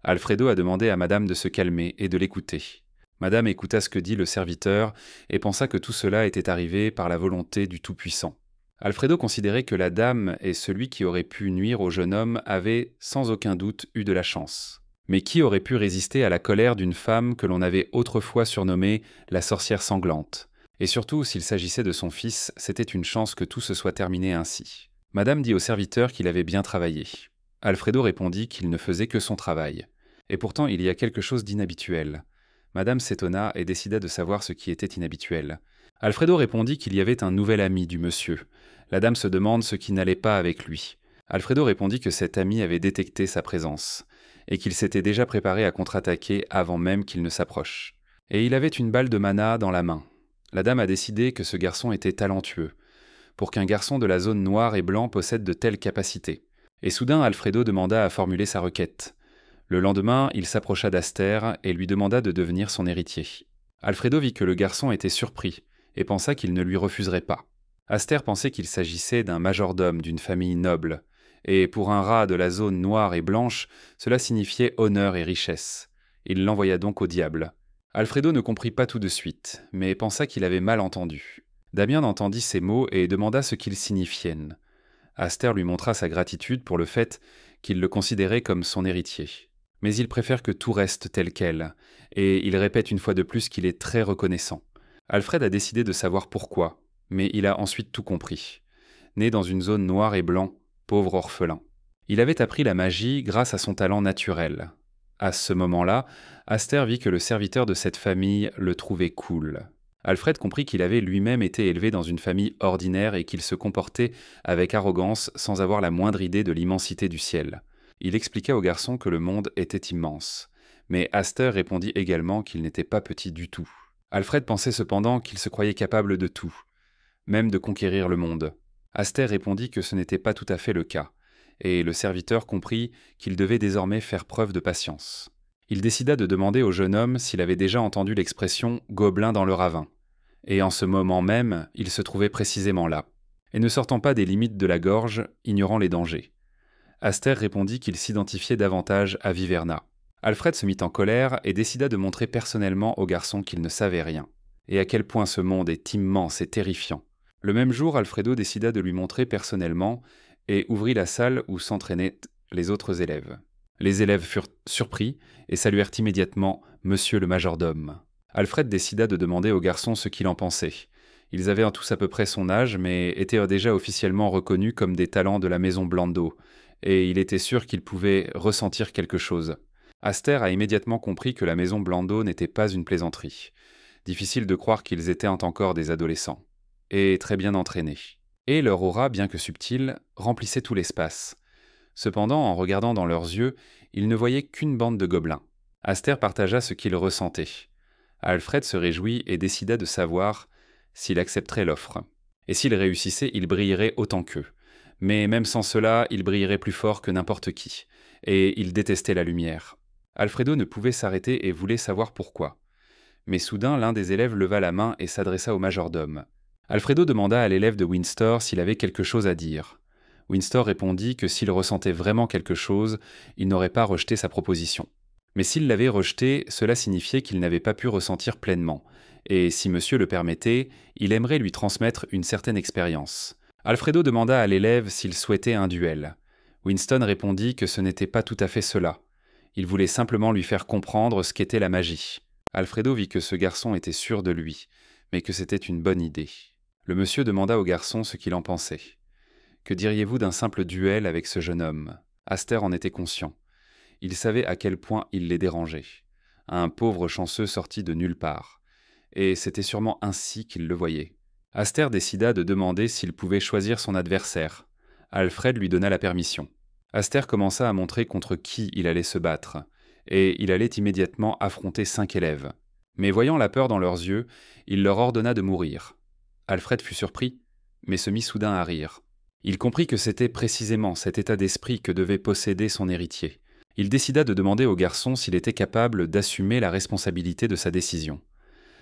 Alfredo a demandé à madame de se calmer et de l'écouter. Madame écouta ce que dit le serviteur et pensa que tout cela était arrivé par la volonté du Tout-Puissant. Alfredo considérait que la dame et celui qui aurait pu nuire au jeune homme avaient, sans aucun doute, eu de la chance. Mais qui aurait pu résister à la colère d'une femme que l'on avait autrefois surnommée la sorcière sanglante ? Et surtout, s'il s'agissait de son fils, c'était une chance que tout se soit terminé ainsi. Madame dit au serviteur qu'il avait bien travaillé. Alfredo répondit qu'il ne faisait que son travail. Et pourtant, il y a quelque chose d'inhabituel. Madame s'étonna et décida de savoir ce qui était inhabituel. Alfredo répondit qu'il y avait un nouvel ami du monsieur. La dame se demande ce qui n'allait pas avec lui. Alfredo répondit que cet ami avait détecté sa présence, et qu'il s'était déjà préparé à contre-attaquer avant même qu'il ne s'approche. Et il avait une balle de mana dans la main. La dame a décidé que ce garçon était talentueux, pour qu'un garçon de la zone noire et blanc possède de telles capacités. Et soudain, Alfredo demanda à formuler sa requête. Le lendemain, il s'approcha d'Aster et lui demanda de devenir son héritier. Alfredo vit que le garçon était surpris et pensa qu'il ne lui refuserait pas. Aster pensait qu'il s'agissait d'un majordome d'une famille noble, et pour un rat de la zone noire et blanche, cela signifiait honneur et richesse. Il l'envoya donc au diable. Alfredo ne comprit pas tout de suite, mais pensa qu'il avait mal entendu. Damien entendit ces mots et demanda ce qu'ils signifiaient. Aster lui montra sa gratitude pour le fait qu'il le considérait comme son héritier. Mais il préfère que tout reste tel quel, et il répète une fois de plus qu'il est très reconnaissant. Alfred a décidé de savoir pourquoi, mais il a ensuite tout compris. Né dans une zone noire et blanc, pauvre orphelin. Il avait appris la magie grâce à son talent naturel. À ce moment-là, Aster vit que le serviteur de cette famille le trouvait cool. Alfred comprit qu'il avait lui-même été élevé dans une famille ordinaire et qu'il se comportait avec arrogance sans avoir la moindre idée de l'immensité du ciel. Il expliqua au garçon que le monde était immense. Mais Aster répondit également qu'il n'était pas petit du tout. Alfred pensait cependant qu'il se croyait capable de tout, même de conquérir le monde. Aster répondit que ce n'était pas tout à fait le cas, et le serviteur comprit qu'il devait désormais faire preuve de patience. Il décida de demander au jeune homme s'il avait déjà entendu l'expression « gobelin dans le ravin ». Et en ce moment même, il se trouvait précisément là, et ne sortant pas des limites de la gorge, ignorant les dangers. Aster répondit qu'il s'identifiait davantage à Viverna. Alfred se mit en colère et décida de montrer personnellement au garçon qu'il ne savait rien, et à quel point ce monde est immense et terrifiant. Le même jour, Alfredo décida de lui montrer personnellement et ouvrit la salle où s'entraînaient les autres élèves. Les élèves furent surpris et saluèrent immédiatement « Monsieur le majordome ». Alfred décida de demander au garçon ce qu'il en pensait. Ils avaient tous à peu près son âge, mais étaient déjà officiellement reconnus comme des talents de la maison Blondeau, et il était sûr qu'ils pouvaient ressentir quelque chose. Aster a immédiatement compris que la maison Blondeau n'était pas une plaisanterie. Difficile de croire qu'ils étaient encore des adolescents. Et très bien entraînés. Et leur aura, bien que subtile, remplissait tout l'espace. Cependant, en regardant dans leurs yeux, ils ne voyaient qu'une bande de gobelins. Aster partagea ce qu'il ressentait. Alfred se réjouit et décida de savoir s'il accepterait l'offre. Et s'il réussissait, il brillerait autant qu'eux. Mais même sans cela, il brillerait plus fort que n'importe qui. Et il détestait la lumière. Alfredo ne pouvait s'arrêter et voulait savoir pourquoi. Mais soudain, l'un des élèves leva la main et s'adressa au majordome. Alfredo demanda à l'élève de Windsor s'il avait quelque chose à dire. Windsor répondit que s'il ressentait vraiment quelque chose, il n'aurait pas rejeté sa proposition. Mais s'il l'avait rejeté, cela signifiait qu'il n'avait pas pu ressentir pleinement, et si monsieur le permettait, il aimerait lui transmettre une certaine expérience. Alfredo demanda à l'élève s'il souhaitait un duel. Winston répondit que ce n'était pas tout à fait cela. Il voulait simplement lui faire comprendre ce qu'était la magie. Alfredo vit que ce garçon était sûr de lui, mais que c'était une bonne idée. Le monsieur demanda au garçon ce qu'il en pensait. « Que diriez-vous d'un simple duel avec ce jeune homme ?» Aster en était conscient. Il savait à quel point il les dérangeait. Un pauvre chanceux sorti de nulle part. Et c'était sûrement ainsi qu'il le voyait. Aster décida de demander s'il pouvait choisir son adversaire. Alfred lui donna la permission. Aster commença à montrer contre qui il allait se battre, et il allait immédiatement affronter 5 élèves. Mais voyant la peur dans leurs yeux, il leur ordonna de mourir. Alfred fut surpris, mais se mit soudain à rire. Il comprit que c'était précisément cet état d'esprit que devait posséder son héritier. Il décida de demander au garçon s'il était capable d'assumer la responsabilité de sa décision.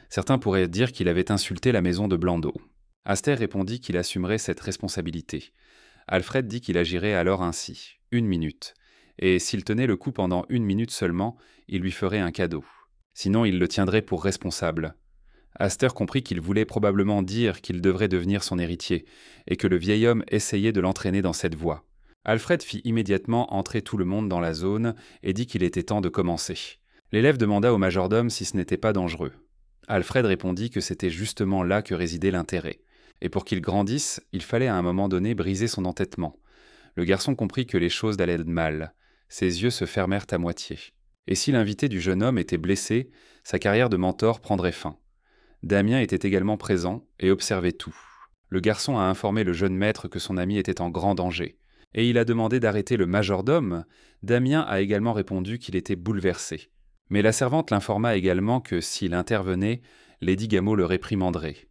Certains pourraient dire qu'il avait insulté la maison de Blando. Aster répondit qu'il assumerait cette responsabilité. Alfred dit qu'il agirait alors ainsi, 1 minute, et s'il tenait le coup pendant 1 minute seulement, il lui ferait un cadeau. Sinon, il le tiendrait pour responsable. Aster comprit qu'il voulait probablement dire qu'il devrait devenir son héritier, et que le vieil homme essayait de l'entraîner dans cette voie. Alfred fit immédiatement entrer tout le monde dans la zone et dit qu'il était temps de commencer. L'élève demanda au majordome si ce n'était pas dangereux. Alfred répondit que c'était justement là que résidait l'intérêt. Et pour qu'il grandisse, il fallait à un moment donné briser son entêtement. Le garçon comprit que les choses allaient mal. Ses yeux se fermèrent à moitié. Et si l'invité du jeune homme était blessé, sa carrière de mentor prendrait fin. Damien était également présent et observait tout. Le garçon a informé le jeune maître que son ami était en grand danger. Et il a demandé d'arrêter le majordome. Damien a également répondu qu'il était bouleversé. Mais la servante l'informa également que s'il intervenait, Lady Gameau le réprimanderait.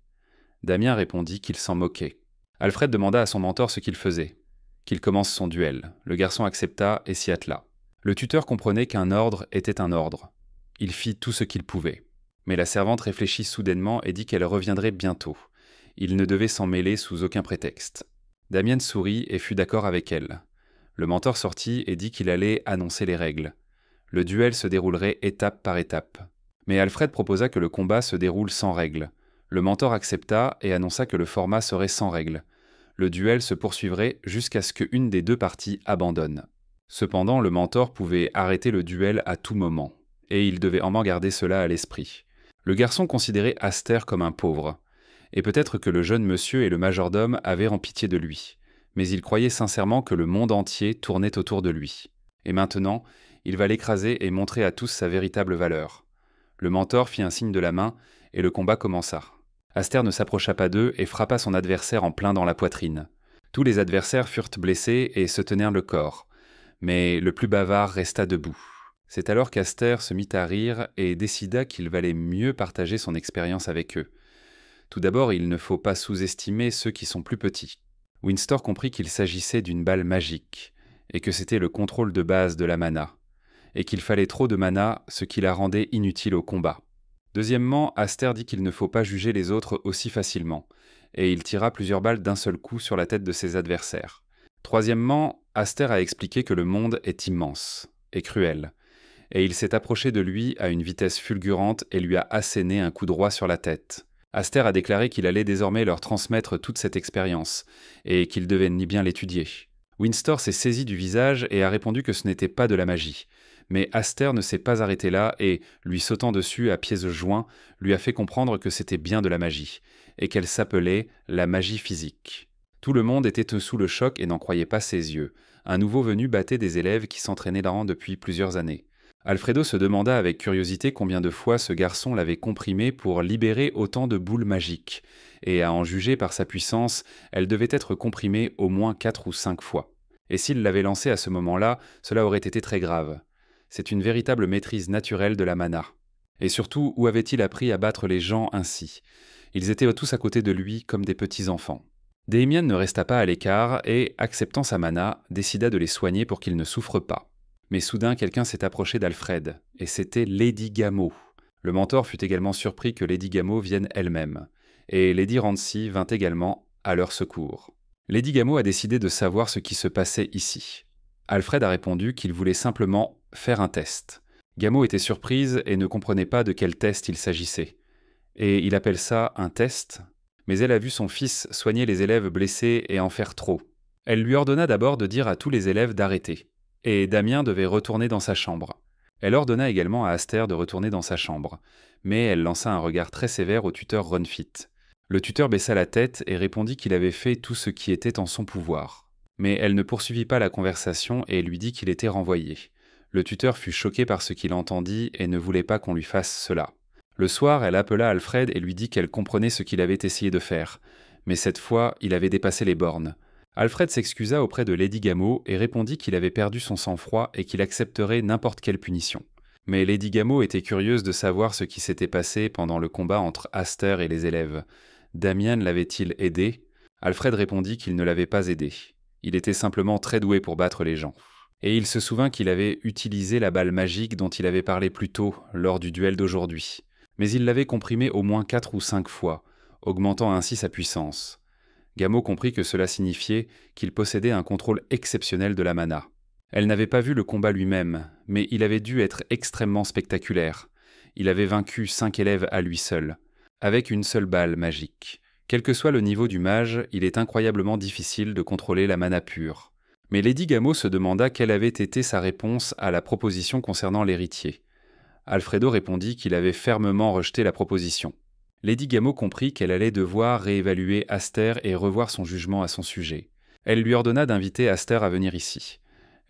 Damien répondit qu'il s'en moquait. Alfred demanda à son mentor ce qu'il faisait. Qu'il commence son duel. Le garçon accepta et s'y attela. Le tuteur comprenait qu'un ordre était un ordre. Il fit tout ce qu'il pouvait. Mais la servante réfléchit soudainement et dit qu'elle reviendrait bientôt. Il ne devait s'en mêler sous aucun prétexte. Damien sourit et fut d'accord avec elle. Le mentor sortit et dit qu'il allait annoncer les règles. Le duel se déroulerait étape par étape. Mais Alfred proposa que le combat se déroule sans règles. Le mentor accepta et annonça que le format serait sans règles. Le duel se poursuivrait jusqu'à ce qu'une des deux parties abandonne. Cependant, le mentor pouvait arrêter le duel à tout moment, et il devait en garder cela à l'esprit. Le garçon considérait Aster comme un pauvre, et peut-être que le jeune monsieur et le majordome avaient en pitié de lui, mais il croyait sincèrement que le monde entier tournait autour de lui. Et maintenant, il va l'écraser et montrer à tous sa véritable valeur. Le mentor fit un signe de la main, et le combat commença. Aster ne s'approcha pas d'eux et frappa son adversaire en plein dans la poitrine. Tous les adversaires furent blessés et se tenaient le corps, mais le plus bavard resta debout. C'est alors qu'Aster se mit à rire et décida qu'il valait mieux partager son expérience avec eux. Tout d'abord, il ne faut pas sous-estimer ceux qui sont plus petits. Winstor comprit qu'il s'agissait d'une balle magique, et que c'était le contrôle de base de la mana, et qu'il fallait trop de mana, ce qui la rendait inutile au combat. Deuxièmement, Aster dit qu'il ne faut pas juger les autres aussi facilement, et il tira plusieurs balles d'un seul coup sur la tête de ses adversaires. Troisièmement, Aster a expliqué que le monde est immense et cruel, et il s'est approché de lui à une vitesse fulgurante et lui a asséné un coup droit sur la tête. Aster a déclaré qu'il allait désormais leur transmettre toute cette expérience, et qu'ils devaient ni bien l'étudier. Winstor s'est saisi du visage et a répondu que ce n'était pas de la magie. Mais Aster ne s'est pas arrêté là et, lui sautant dessus à pieds joints, lui a fait comprendre que c'était bien de la magie, et qu'elle s'appelait la magie physique. Tout le monde était sous le choc et n'en croyait pas ses yeux. Un nouveau venu battait des élèves qui s'entraînaient là depuis plusieurs années. Alfredo se demanda avec curiosité combien de fois ce garçon l'avait comprimé pour libérer autant de boules magiques, et à en juger par sa puissance, elle devait être comprimée au moins 4 ou 5 fois. Et s'il l'avait lancée à ce moment-là, cela aurait été très grave. C'est une véritable maîtrise naturelle de la mana. Et surtout, où avait-il appris à battre les gens ainsi? Ils étaient tous à côté de lui comme des petits-enfants. Damien ne resta pas à l'écart et, acceptant sa mana, décida de les soigner pour qu'ils ne souffrent pas. Mais soudain, quelqu'un s'est approché d'Alfred, et c'était Lady Gameau. Le mentor fut également surpris que Lady Gameau vienne elle-même, et Lady Rancy vint également à leur secours. Lady Gameau a décidé de savoir ce qui se passait ici. Alfred a répondu qu'il voulait simplement faire un test. Gameau était surprise et ne comprenait pas de quel test il s'agissait. Et il appelle ça un test, mais elle a vu son fils soigner les élèves blessés et en faire trop. Elle lui ordonna d'abord de dire à tous les élèves d'arrêter. Et Damien devait retourner dans sa chambre. Elle ordonna également à Aster de retourner dans sa chambre, mais elle lança un regard très sévère au tuteur Runfit. Le tuteur baissa la tête et répondit qu'il avait fait tout ce qui était en son pouvoir. Mais elle ne poursuivit pas la conversation et lui dit qu'il était renvoyé. Le tuteur fut choqué par ce qu'il entendit et ne voulait pas qu'on lui fasse cela. Le soir, elle appela Alfred et lui dit qu'elle comprenait ce qu'il avait essayé de faire. Mais cette fois, il avait dépassé les bornes. Alfred s'excusa auprès de Lady Gamow et répondit qu'il avait perdu son sang-froid et qu'il accepterait n'importe quelle punition. Mais Lady Gamow était curieuse de savoir ce qui s'était passé pendant le combat entre Aster et les élèves. Damian l'avait-il aidé ? Alfred répondit qu'il ne l'avait pas aidé. Il était simplement très doué pour battre les gens. Et il se souvint qu'il avait utilisé la balle magique dont il avait parlé plus tôt, lors du duel d'aujourd'hui. Mais il l'avait comprimée au moins 4 ou 5 fois, augmentant ainsi sa puissance. Gamow comprit que cela signifiait qu'il possédait un contrôle exceptionnel de la mana. Elle n'avait pas vu le combat lui-même, mais il avait dû être extrêmement spectaculaire. Il avait vaincu 5 élèves à lui seul, avec une seule balle magique. Quel que soit le niveau du mage, il est incroyablement difficile de contrôler la mana pure. Mais Lady Gamow se demanda quelle avait été sa réponse à la proposition concernant l'héritier. Alfredo répondit qu'il avait fermement rejeté la proposition. Lady Gamow comprit qu'elle allait devoir réévaluer Aster et revoir son jugement à son sujet. Elle lui ordonna d'inviter Aster à venir ici.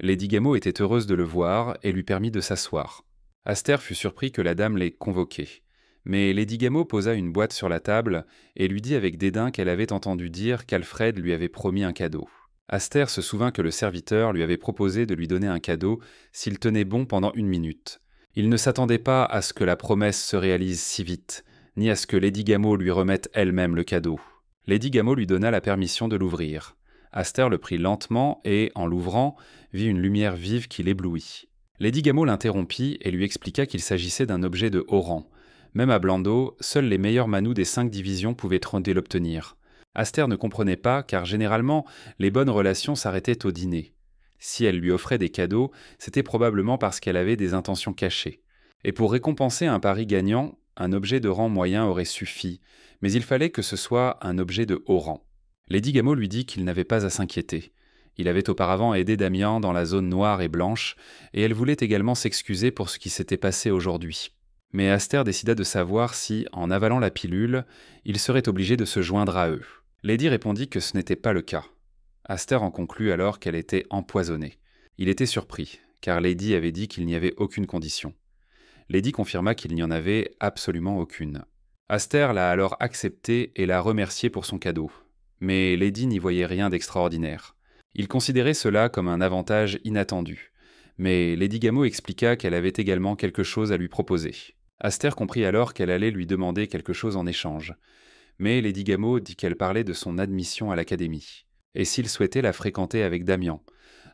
Lady Gamow était heureuse de le voir et lui permit de s'asseoir. Aster fut surpris que la dame l'ait convoqué. Mais Lady Gamow posa une boîte sur la table et lui dit avec dédain qu'elle avait entendu dire qu'Alfred lui avait promis un cadeau. Aster se souvint que le serviteur lui avait proposé de lui donner un cadeau s'il tenait bon pendant 1 minute. Il ne s'attendait pas à ce que la promesse se réalise si vite, ni à ce que Lady Gamow lui remette elle-même le cadeau. Lady Gamow lui donna la permission de l'ouvrir. Aster le prit lentement et, en l'ouvrant, vit une lumière vive qui l'éblouit. Lady Gamow l'interrompit et lui expliqua qu'il s'agissait d'un objet de haut rang. Même à Blando, seuls les meilleurs manous des 5 divisions pouvaient tenter l'obtenir. Aster ne comprenait pas car généralement, les bonnes relations s'arrêtaient au dîner. Si elle lui offrait des cadeaux, c'était probablement parce qu'elle avait des intentions cachées. Et pour récompenser un pari gagnant, un objet de rang moyen aurait suffi, mais il fallait que ce soit un objet de haut rang. Lady Gamow lui dit qu'il n'avait pas à s'inquiéter. Il avait auparavant aidé Damian dans la zone noire et blanche, et elle voulait également s'excuser pour ce qui s'était passé aujourd'hui. Mais Aster décida de savoir si, en avalant la pilule, il serait obligé de se joindre à eux. Lady répondit que ce n'était pas le cas. Aster en conclut alors qu'elle était empoisonnée. Il était surpris, car Lady avait dit qu'il n'y avait aucune condition. Lady confirma qu'il n'y en avait absolument aucune. Aster l'a alors accepté et l'a remercié pour son cadeau. Mais Lady n'y voyait rien d'extraordinaire. Il considérait cela comme un avantage inattendu. Mais Lady Gamow expliqua qu'elle avait également quelque chose à lui proposer. Aster comprit alors qu'elle allait lui demander quelque chose en échange. Mais Lady Gamow dit qu'elle parlait de son admission à l'académie. Et s'il souhaitait la fréquenter avec Damian.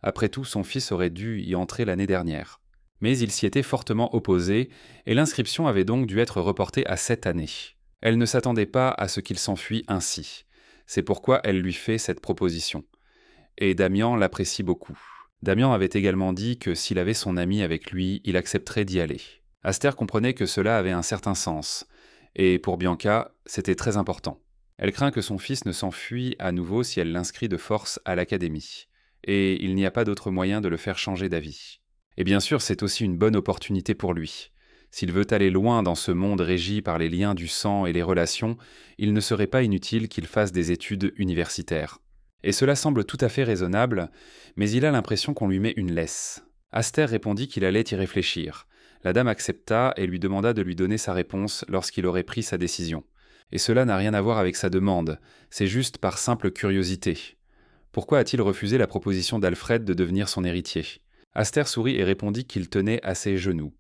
Après tout, son fils aurait dû y entrer l'année dernière. Mais il s'y était fortement opposé, et l'inscription avait donc dû être reportée à cette année. Elle ne s'attendait pas à ce qu'il s'enfuit ainsi. C'est pourquoi elle lui fait cette proposition. Et Damian l'apprécie beaucoup. Damian avait également dit que s'il avait son ami avec lui, il accepterait d'y aller. Aster comprenait que cela avait un certain sens, et pour Bianca, c'était très important. Elle craint que son fils ne s'enfuit à nouveau si elle l'inscrit de force à l'académie, et il n'y a pas d'autre moyen de le faire changer d'avis. Et bien sûr, c'est aussi une bonne opportunité pour lui. S'il veut aller loin dans ce monde régi par les liens du sang et les relations, il ne serait pas inutile qu'il fasse des études universitaires. Et cela semble tout à fait raisonnable, mais il a l'impression qu'on lui met une laisse. Aster répondit qu'il allait y réfléchir. La dame accepta et lui demanda de lui donner sa réponse lorsqu'il aurait pris sa décision. Et cela n'a rien à voir avec sa demande, c'est juste par simple curiosité. Pourquoi a-t-il refusé la proposition d'Alfred de devenir son héritier ? Aster sourit et répondit qu'il tenait à ses genoux.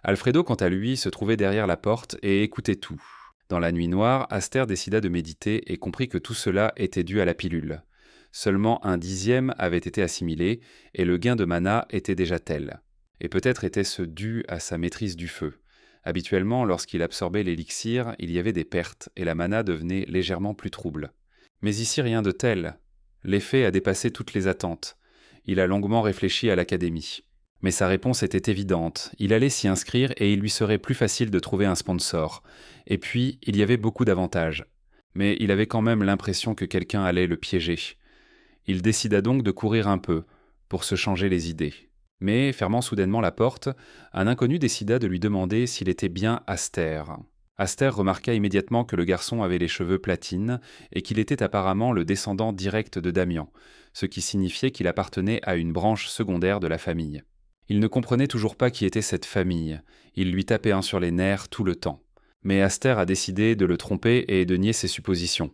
Alfredo, quant à lui, se trouvait derrière la porte et écoutait tout. Dans la nuit noire, Aster décida de méditer et comprit que tout cela était dû à la pilule. Seulement 1/10 avait été assimilé, et le gain de mana était déjà tel. Et peut-être était-ce dû à sa maîtrise du feu. Habituellement, lorsqu'il absorbait l'élixir, il y avait des pertes, et la mana devenait légèrement plus trouble. Mais ici rien de tel. L'effet a dépassé toutes les attentes. Il a longuement réfléchi à l'académie. Mais sa réponse était évidente, il allait s'y inscrire et il lui serait plus facile de trouver un sponsor. Et puis, il y avait beaucoup d'avantages. Mais il avait quand même l'impression que quelqu'un allait le piéger. Il décida donc de courir un peu, pour se changer les idées. Mais, fermant soudainement la porte, un inconnu décida de lui demander s'il était bien Aster. Aster remarqua immédiatement que le garçon avait les cheveux platines et qu'il était apparemment le descendant direct de Damian, ce qui signifiait qu'il appartenait à une branche secondaire de la famille. Il ne comprenait toujours pas qui était cette famille, il lui tapait un sur les nerfs tout le temps. Mais Aster a décidé de le tromper et de nier ses suppositions.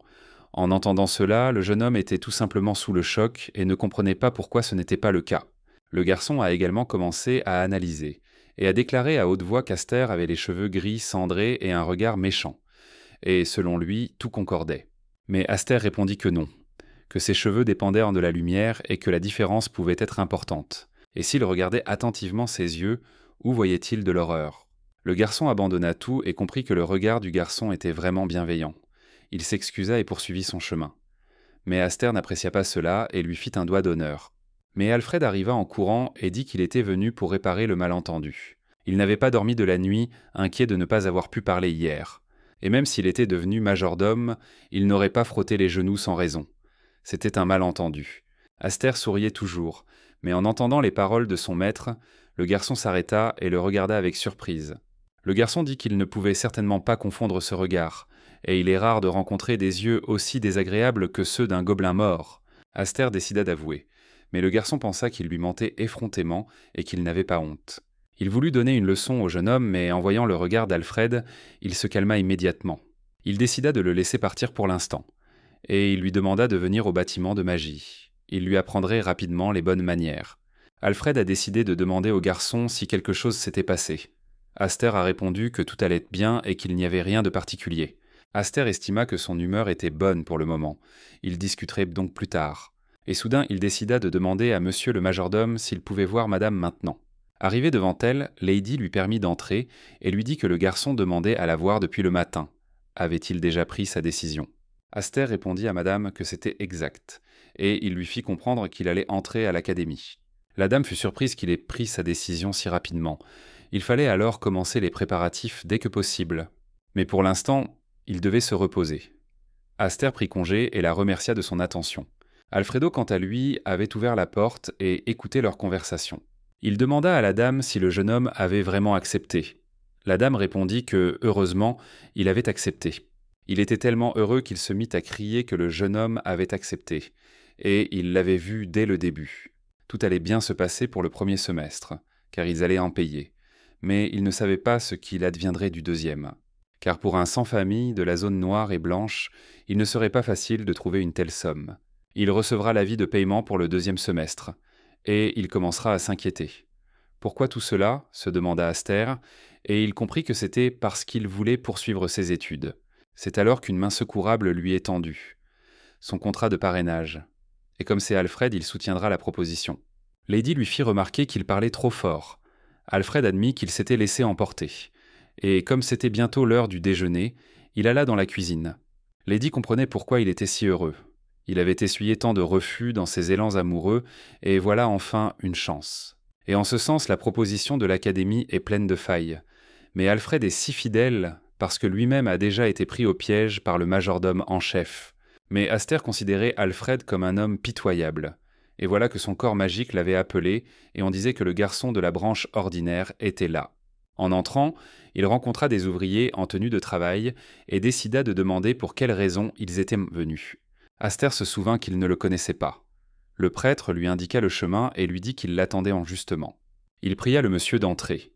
En entendant cela, le jeune homme était tout simplement sous le choc et ne comprenait pas pourquoi ce n'était pas le cas. Le garçon a également commencé à analyser et a déclaré à haute voix qu'Aster avait les cheveux gris cendrés et un regard méchant. Et selon lui, tout concordait. Mais Aster répondit que non, que ses cheveux dépendaient de la lumière et que la différence pouvait être importante. Et s'il regardait attentivement ses yeux, où voyait-il de l'horreur? Le garçon abandonna tout et comprit que le regard du garçon était vraiment bienveillant. Il s'excusa et poursuivit son chemin. Mais Aster n'apprécia pas cela et lui fit un doigt d'honneur. Mais Alfred arriva en courant et dit qu'il était venu pour réparer le malentendu. Il n'avait pas dormi de la nuit, inquiet de ne pas avoir pu parler hier. Et même s'il était devenu majordome, il n'aurait pas frotté les genoux sans raison. C'était un malentendu. Aster souriait toujours, mais en entendant les paroles de son maître, le garçon s'arrêta et le regarda avec surprise. Le garçon dit qu'il ne pouvait certainement pas confondre ce regard, et il est rare de rencontrer des yeux aussi désagréables que ceux d'un gobelin mort. Aster décida d'avouer, mais le garçon pensa qu'il lui mentait effrontément et qu'il n'avait pas honte. Il voulut donner une leçon au jeune homme, mais en voyant le regard d'Alfred, il se calma immédiatement. Il décida de le laisser partir pour l'instant, et il lui demanda de venir au bâtiment de magie. Il lui apprendrait rapidement les bonnes manières. Alfred a décidé de demander au garçon si quelque chose s'était passé. Aster a répondu que tout allait bien et qu'il n'y avait rien de particulier. Aster estima que son humeur était bonne pour le moment. Ils discuteraient donc plus tard. Et soudain, il décida de demander à monsieur le majordome s'il pouvait voir madame maintenant. Arrivé devant elle, Lady lui permit d'entrer et lui dit que le garçon demandait à la voir depuis le matin. Avait-il déjà pris sa décision? Aster répondit à madame que c'était exact, et il lui fit comprendre qu'il allait entrer à l'académie. La dame fut surprise qu'il ait pris sa décision si rapidement. Il fallait alors commencer les préparatifs dès que possible. Mais pour l'instant, il devait se reposer. Aster prit congé et la remercia de son attention. Alfredo, quant à lui, avait ouvert la porte et écoutait leur conversation. Il demanda à la dame si le jeune homme avait vraiment accepté. La dame répondit que, heureusement, il avait accepté. Il était tellement heureux qu'il se mit à crier que le jeune homme avait accepté, et il l'avait vu dès le début. Tout allait bien se passer pour le premier semestre, car ils allaient en payer. Mais il ne savait pas ce qu'il adviendrait du deuxième. Car pour un sans-famille de la zone noire et blanche, il ne serait pas facile de trouver une telle somme. Il recevra l'avis de paiement pour le deuxième semestre, et il commencera à s'inquiéter. Pourquoi tout cela? Se demanda Aster, et il comprit que c'était parce qu'il voulait poursuivre ses études. C'est alors qu'une main secourable lui est tendue. Son contrat de parrainage. Et comme c'est Alfred, il soutiendra la proposition. Lady lui fit remarquer qu'il parlait trop fort. Alfred admit qu'il s'était laissé emporter. Et comme c'était bientôt l'heure du déjeuner, il alla dans la cuisine. Lady comprenait pourquoi il était si heureux. Il avait essuyé tant de refus dans ses élans amoureux, et voilà enfin une chance. Et en ce sens, la proposition de l'Académie est pleine de failles. Mais Alfred est si fidèle parce que lui-même a déjà été pris au piège par le majordome en chef. Mais Aster considérait Alfred comme un homme pitoyable. Et voilà que son corps magique l'avait appelé, et on disait que le garçon de la branche ordinaire était là. En entrant, il rencontra des ouvriers en tenue de travail et décida de demander pour quelles raisons ils étaient venus. Aster se souvint qu'il ne le connaissait pas. Le prêtre lui indiqua le chemin et lui dit qu'il l'attendait en justement. Il pria le monsieur d'entrer.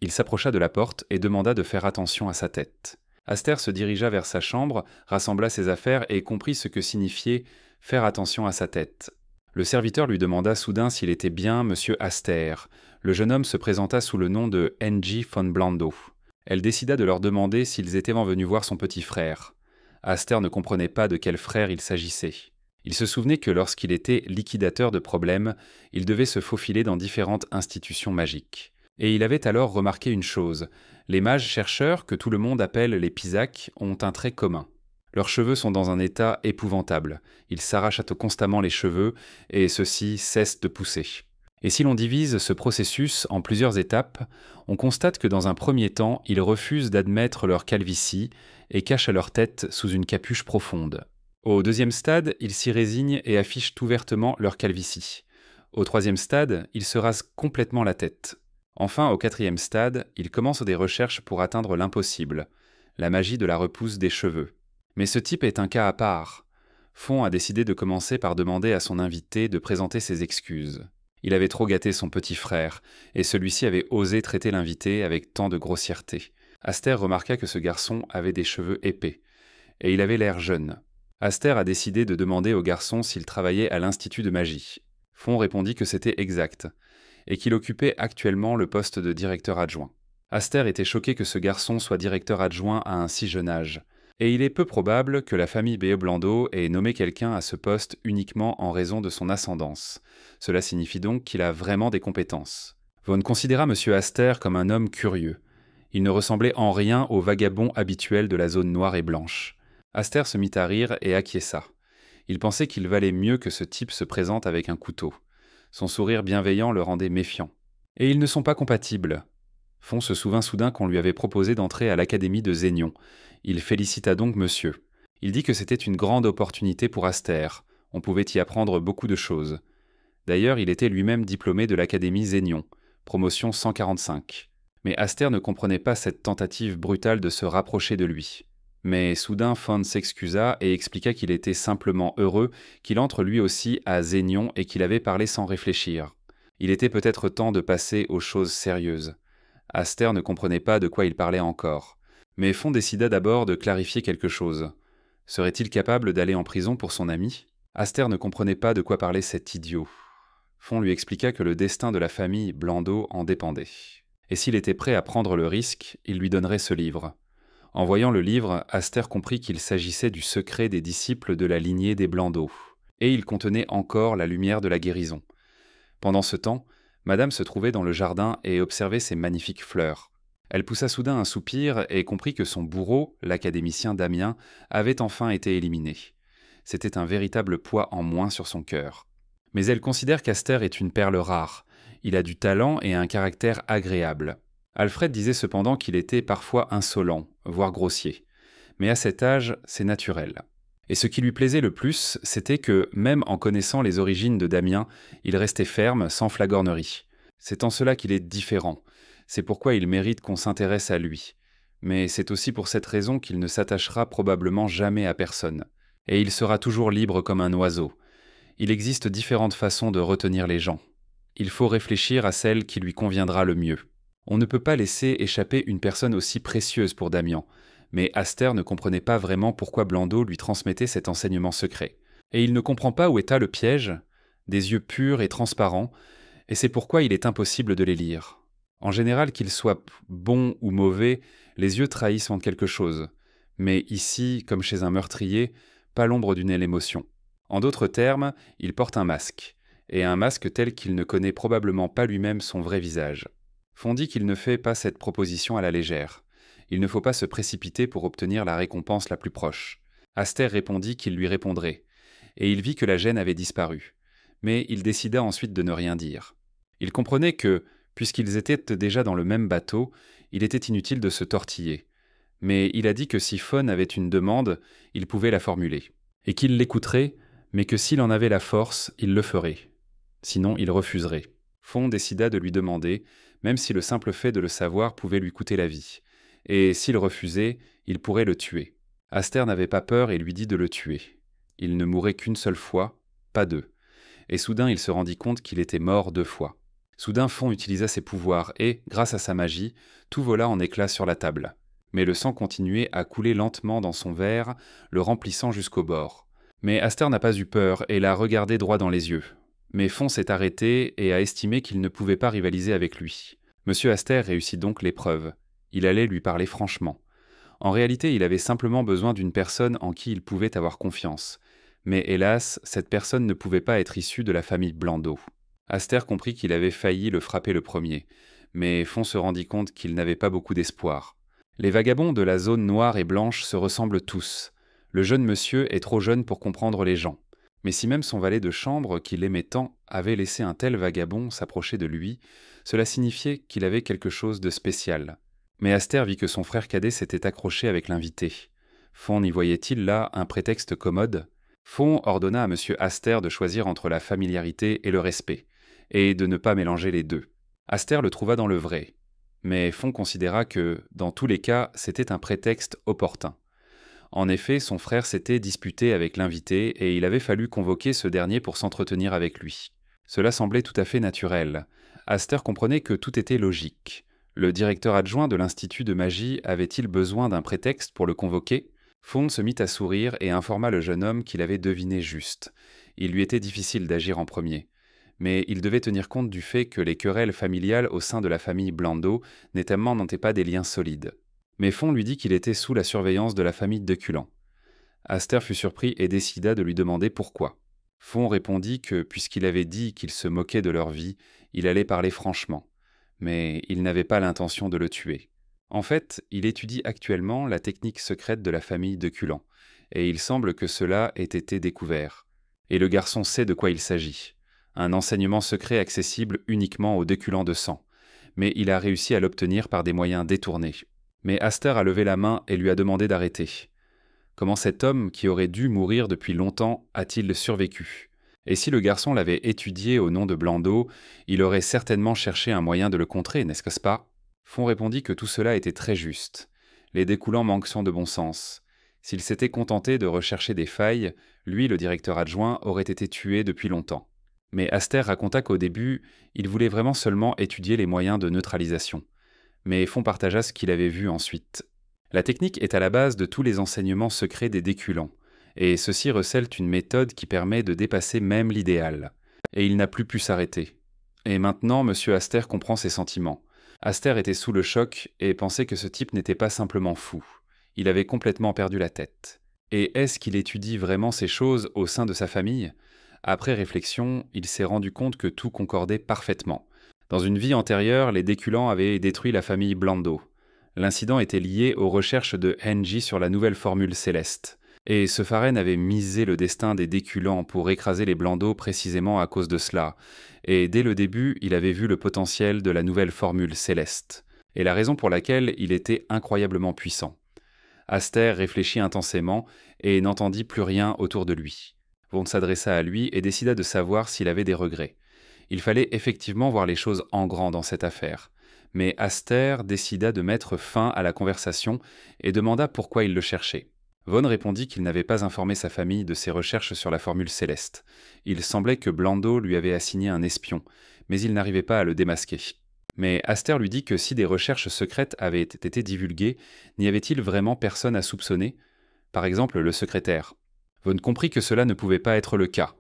Il s'approcha de la porte et demanda de faire attention à sa tête. Aster se dirigea vers sa chambre, rassembla ses affaires et comprit ce que signifiait « faire attention à sa tête ». Le serviteur lui demanda soudain s'il était bien monsieur Aster. Le jeune homme se présenta sous le nom de N.G. von Blando. Elle décida de leur demander s'ils étaient venus voir son petit frère. Aster ne comprenait pas de quel frère il s'agissait. Il se souvenait que lorsqu'il était liquidateur de problèmes, il devait se faufiler dans différentes institutions magiques. Et il avait alors remarqué une chose. Les mages chercheurs, que tout le monde appelle les Pisacs, ont un trait commun. Leurs cheveux sont dans un état épouvantable. Ils s'arrachent constamment les cheveux, et ceux-ci cessent de pousser. Et si l'on divise ce processus en plusieurs étapes, on constate que dans un premier temps, ils refusent d'admettre leur calvitie et cachent leur tête sous une capuche profonde. Au deuxième stade, ils s'y résignent et affichent ouvertement leur calvitie. Au troisième stade, il se rase complètement la tête. Enfin, au quatrième stade, il commence des recherches pour atteindre l'impossible, la magie de la repousse des cheveux. Mais ce type est un cas à part. Fon a décidé de commencer par demander à son invité de présenter ses excuses. Il avait trop gâté son petit frère, et celui-ci avait osé traiter l'invité avec tant de grossièreté. Aster remarqua que ce garçon avait des cheveux épais, et il avait l'air jeune. Aster a décidé de demander au garçon s'il travaillait à l'Institut de magie. Fon répondit que c'était exact, et qu'il occupait actuellement le poste de directeur adjoint. Aster était choqué que ce garçon soit directeur adjoint à un si jeune âge, et il est peu probable que la famille Blando ait nommé quelqu'un à ce poste uniquement en raison de son ascendance. Cela signifie donc qu'il a vraiment des compétences. Von considéra M. Aster comme un homme curieux. Il ne ressemblait en rien au vagabond habituel de la zone noire et blanche. Aster se mit à rire et acquiesça. Il pensait qu'il valait mieux que ce type se présente avec un couteau. Son sourire bienveillant le rendait méfiant. Et ils ne sont pas compatibles. Fon se souvint soudain qu'on lui avait proposé d'entrer à l'académie de Zénion. Il félicita donc monsieur. Il dit que c'était une grande opportunité pour Aster. On pouvait y apprendre beaucoup de choses. D'ailleurs, il était lui-même diplômé de l'académie Zénion, promotion 145. Mais Aster ne comprenait pas cette tentative brutale de se rapprocher de lui. Mais soudain, Fon s'excusa et expliqua qu'il était simplement heureux qu'il entre lui aussi à Zénion et qu'il avait parlé sans réfléchir. Il était peut-être temps de passer aux choses sérieuses. Aster ne comprenait pas de quoi il parlait encore. Mais Fon décida d'abord de clarifier quelque chose. Serait-il capable d'aller en prison pour son ami ? Aster ne comprenait pas de quoi parlait cet idiot. Fon lui expliqua que le destin de la famille Blando en dépendait. Et s'il était prêt à prendre le risque, il lui donnerait ce livre. En voyant le livre, Aster comprit qu'il s'agissait du secret des disciples de la lignée des Blando, et il contenait encore la lumière de la guérison. Pendant ce temps, Madame se trouvait dans le jardin et observait ces magnifiques fleurs. Elle poussa soudain un soupir et comprit que son bourreau, l'académicien Damien, avait enfin été éliminé. C'était un véritable poids en moins sur son cœur. Mais elle considère qu'Aster est une perle rare. Il a du talent et un caractère agréable. Alfred disait cependant qu'il était parfois insolent, voire grossier. Mais à cet âge, c'est naturel. Et ce qui lui plaisait le plus, c'était que, même en connaissant les origines de Damien, il restait ferme, sans flagornerie. C'est en cela qu'il est différent. C'est pourquoi il mérite qu'on s'intéresse à lui. Mais c'est aussi pour cette raison qu'il ne s'attachera probablement jamais à personne. Et il sera toujours libre comme un oiseau. Il existe différentes façons de retenir les gens. Il faut réfléchir à celle qui lui conviendra le mieux. On ne peut pas laisser échapper une personne aussi précieuse pour Damien, mais Aster ne comprenait pas vraiment pourquoi Blando lui transmettait cet enseignement secret. Et il ne comprend pas où est le piège, des yeux purs et transparents, et c'est pourquoi il est impossible de les lire. En général, qu'ils soient bons ou mauvais, les yeux trahissent en quelque chose. Mais ici, comme chez un meurtrier, pas l'ombre d'une émotion. En d'autres termes, il porte un masque, et un masque tel qu'il ne connaît probablement pas lui-même son vrai visage. Fon dit qu'il ne fait pas cette proposition à la légère. Il ne faut pas se précipiter pour obtenir la récompense la plus proche. Aster répondit qu'il lui répondrait, et il vit que la gêne avait disparu. Mais il décida ensuite de ne rien dire. Il comprenait que, puisqu'ils étaient déjà dans le même bateau, il était inutile de se tortiller. Mais il a dit que si Fon avait une demande, il pouvait la formuler, et qu'il l'écouterait, mais que s'il en avait la force, il le ferait. Sinon, il refuserait. Fon décida de lui demander, même si le simple fait de le savoir pouvait lui coûter la vie. Et s'il refusait, il pourrait le tuer. Aster n'avait pas peur et lui dit de le tuer. Il ne mourait qu'une seule fois, pas deux. Et soudain il se rendit compte qu'il était mort 2 fois. Soudain Fon utilisa ses pouvoirs et, grâce à sa magie, tout vola en éclats sur la table. Mais le sang continuait à couler lentement dans son verre, le remplissant jusqu'au bord. Mais Aster n'a pas eu peur et l'a regardé droit dans les yeux. Mais Fon s'est arrêté et a estimé qu'il ne pouvait pas rivaliser avec lui. Monsieur Aster réussit donc l'épreuve. Il allait lui parler franchement. En réalité, il avait simplement besoin d'une personne en qui il pouvait avoir confiance. Mais hélas, cette personne ne pouvait pas être issue de la famille Blando. Aster comprit qu'il avait failli le frapper le premier, mais Fon se rendit compte qu'il n'avait pas beaucoup d'espoir. Les vagabonds de la zone noire et blanche se ressemblent tous. Le jeune monsieur est trop jeune pour comprendre les gens. Mais si même son valet de chambre, qu'il aimait tant, avait laissé un tel vagabond s'approcher de lui, cela signifiait qu'il avait quelque chose de spécial. Mais Aster vit que son frère cadet s'était accroché avec l'invité. Fon y voyait-il là un prétexte commode ? Fon ordonna à M. Aster de choisir entre la familiarité et le respect. et de ne pas mélanger les deux. Aster le trouva dans le vrai, mais Fon considéra que, dans tous les cas, c'était un prétexte opportun. En effet, son frère s'était disputé avec l'invité et il avait fallu convoquer ce dernier pour s'entretenir avec lui. Cela semblait tout à fait naturel. Aster comprenait que tout était logique. Le directeur adjoint de l'Institut de magie avait-il besoin d'un prétexte pour le convoquer ? Fon se mit à sourire et informa le jeune homme qu'il avait deviné juste. Il lui était difficile d'agir en premier. Mais il devait tenir compte du fait que les querelles familiales au sein de la famille Blando n'étaient pas des liens solides. Mais Fon lui dit qu'il était sous la surveillance de la famille de Culan. Aster fut surpris et décida de lui demander pourquoi. Fon répondit que, puisqu'il avait dit qu'il se moquait de leur vie, il allait parler franchement. Mais il n'avait pas l'intention de le tuer. En fait, il étudie actuellement la technique secrète de la famille de Culan, et il semble que cela ait été découvert. Et le garçon sait de quoi il s'agit. Un enseignement secret accessible uniquement aux déculants de sang. Mais il a réussi à l'obtenir par des moyens détournés. Mais Aster a levé la main et lui a demandé d'arrêter. Comment cet homme, qui aurait dû mourir depuis longtemps, a-t-il survécu ? Et si le garçon l'avait étudié au nom de Blando, il aurait certainement cherché un moyen de le contrer, n'est-ce pas ? Fon répondit que tout cela était très juste. Les découlants manquent de bon sens. S'il s'était contenté de rechercher des failles, lui, le directeur adjoint, aurait été tué depuis longtemps. Mais Aster raconta qu'au début, il voulait vraiment seulement étudier les moyens de neutralisation. Mais Fon partagea ce qu'il avait vu ensuite. La technique est à la base de tous les enseignements secrets des déculants, et ceux-ci recèlent une méthode qui permet de dépasser même l'idéal. Et il n'a plus pu s'arrêter. Et maintenant, M. Aster comprend ses sentiments. Aster était sous le choc et pensait que ce type n'était pas simplement fou. Il avait complètement perdu la tête. Et est-ce qu'il étudie vraiment ces choses au sein de sa famille ? Après réflexion, il s'est rendu compte que tout concordait parfaitement. Dans une vie antérieure, les déculants avaient détruit la famille Blando. L'incident était lié aux recherches de Henji sur la nouvelle formule céleste. Et ce Faren avait misé le destin des déculants pour écraser les Blando précisément à cause de cela. Et dès le début, il avait vu le potentiel de la nouvelle formule céleste. Et la raison pour laquelle il était incroyablement puissant. Aster réfléchit intensément et n'entendit plus rien autour de lui. Von s'adressa à lui et décida de savoir s'il avait des regrets. Il fallait effectivement voir les choses en grand dans cette affaire. Mais Aster décida de mettre fin à la conversation et demanda pourquoi il le cherchait. Von répondit qu'il n'avait pas informé sa famille de ses recherches sur la formule céleste. Il semblait que Blando lui avait assigné un espion, mais il n'arrivait pas à le démasquer. Mais Aster lui dit que si des recherches secrètes avaient été divulguées, n'y avait-il vraiment personne à soupçonner ? Par exemple, le secrétaire. Von comprit que cela ne pouvait pas être le cas.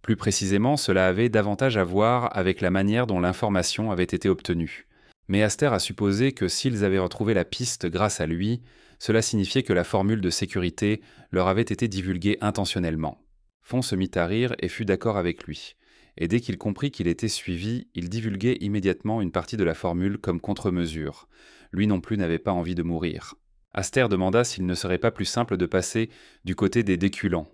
Plus précisément, cela avait davantage à voir avec la manière dont l'information avait été obtenue. Mais Aster a supposé que s'ils avaient retrouvé la piste grâce à lui, cela signifiait que la formule de sécurité leur avait été divulguée intentionnellement. Fon se mit à rire et fut d'accord avec lui. Et dès qu'il comprit qu'il était suivi, il divulguait immédiatement une partie de la formule comme contre-mesure. Lui non plus n'avait pas envie de mourir. Aster demanda s'il ne serait pas plus simple de passer du côté des déculants.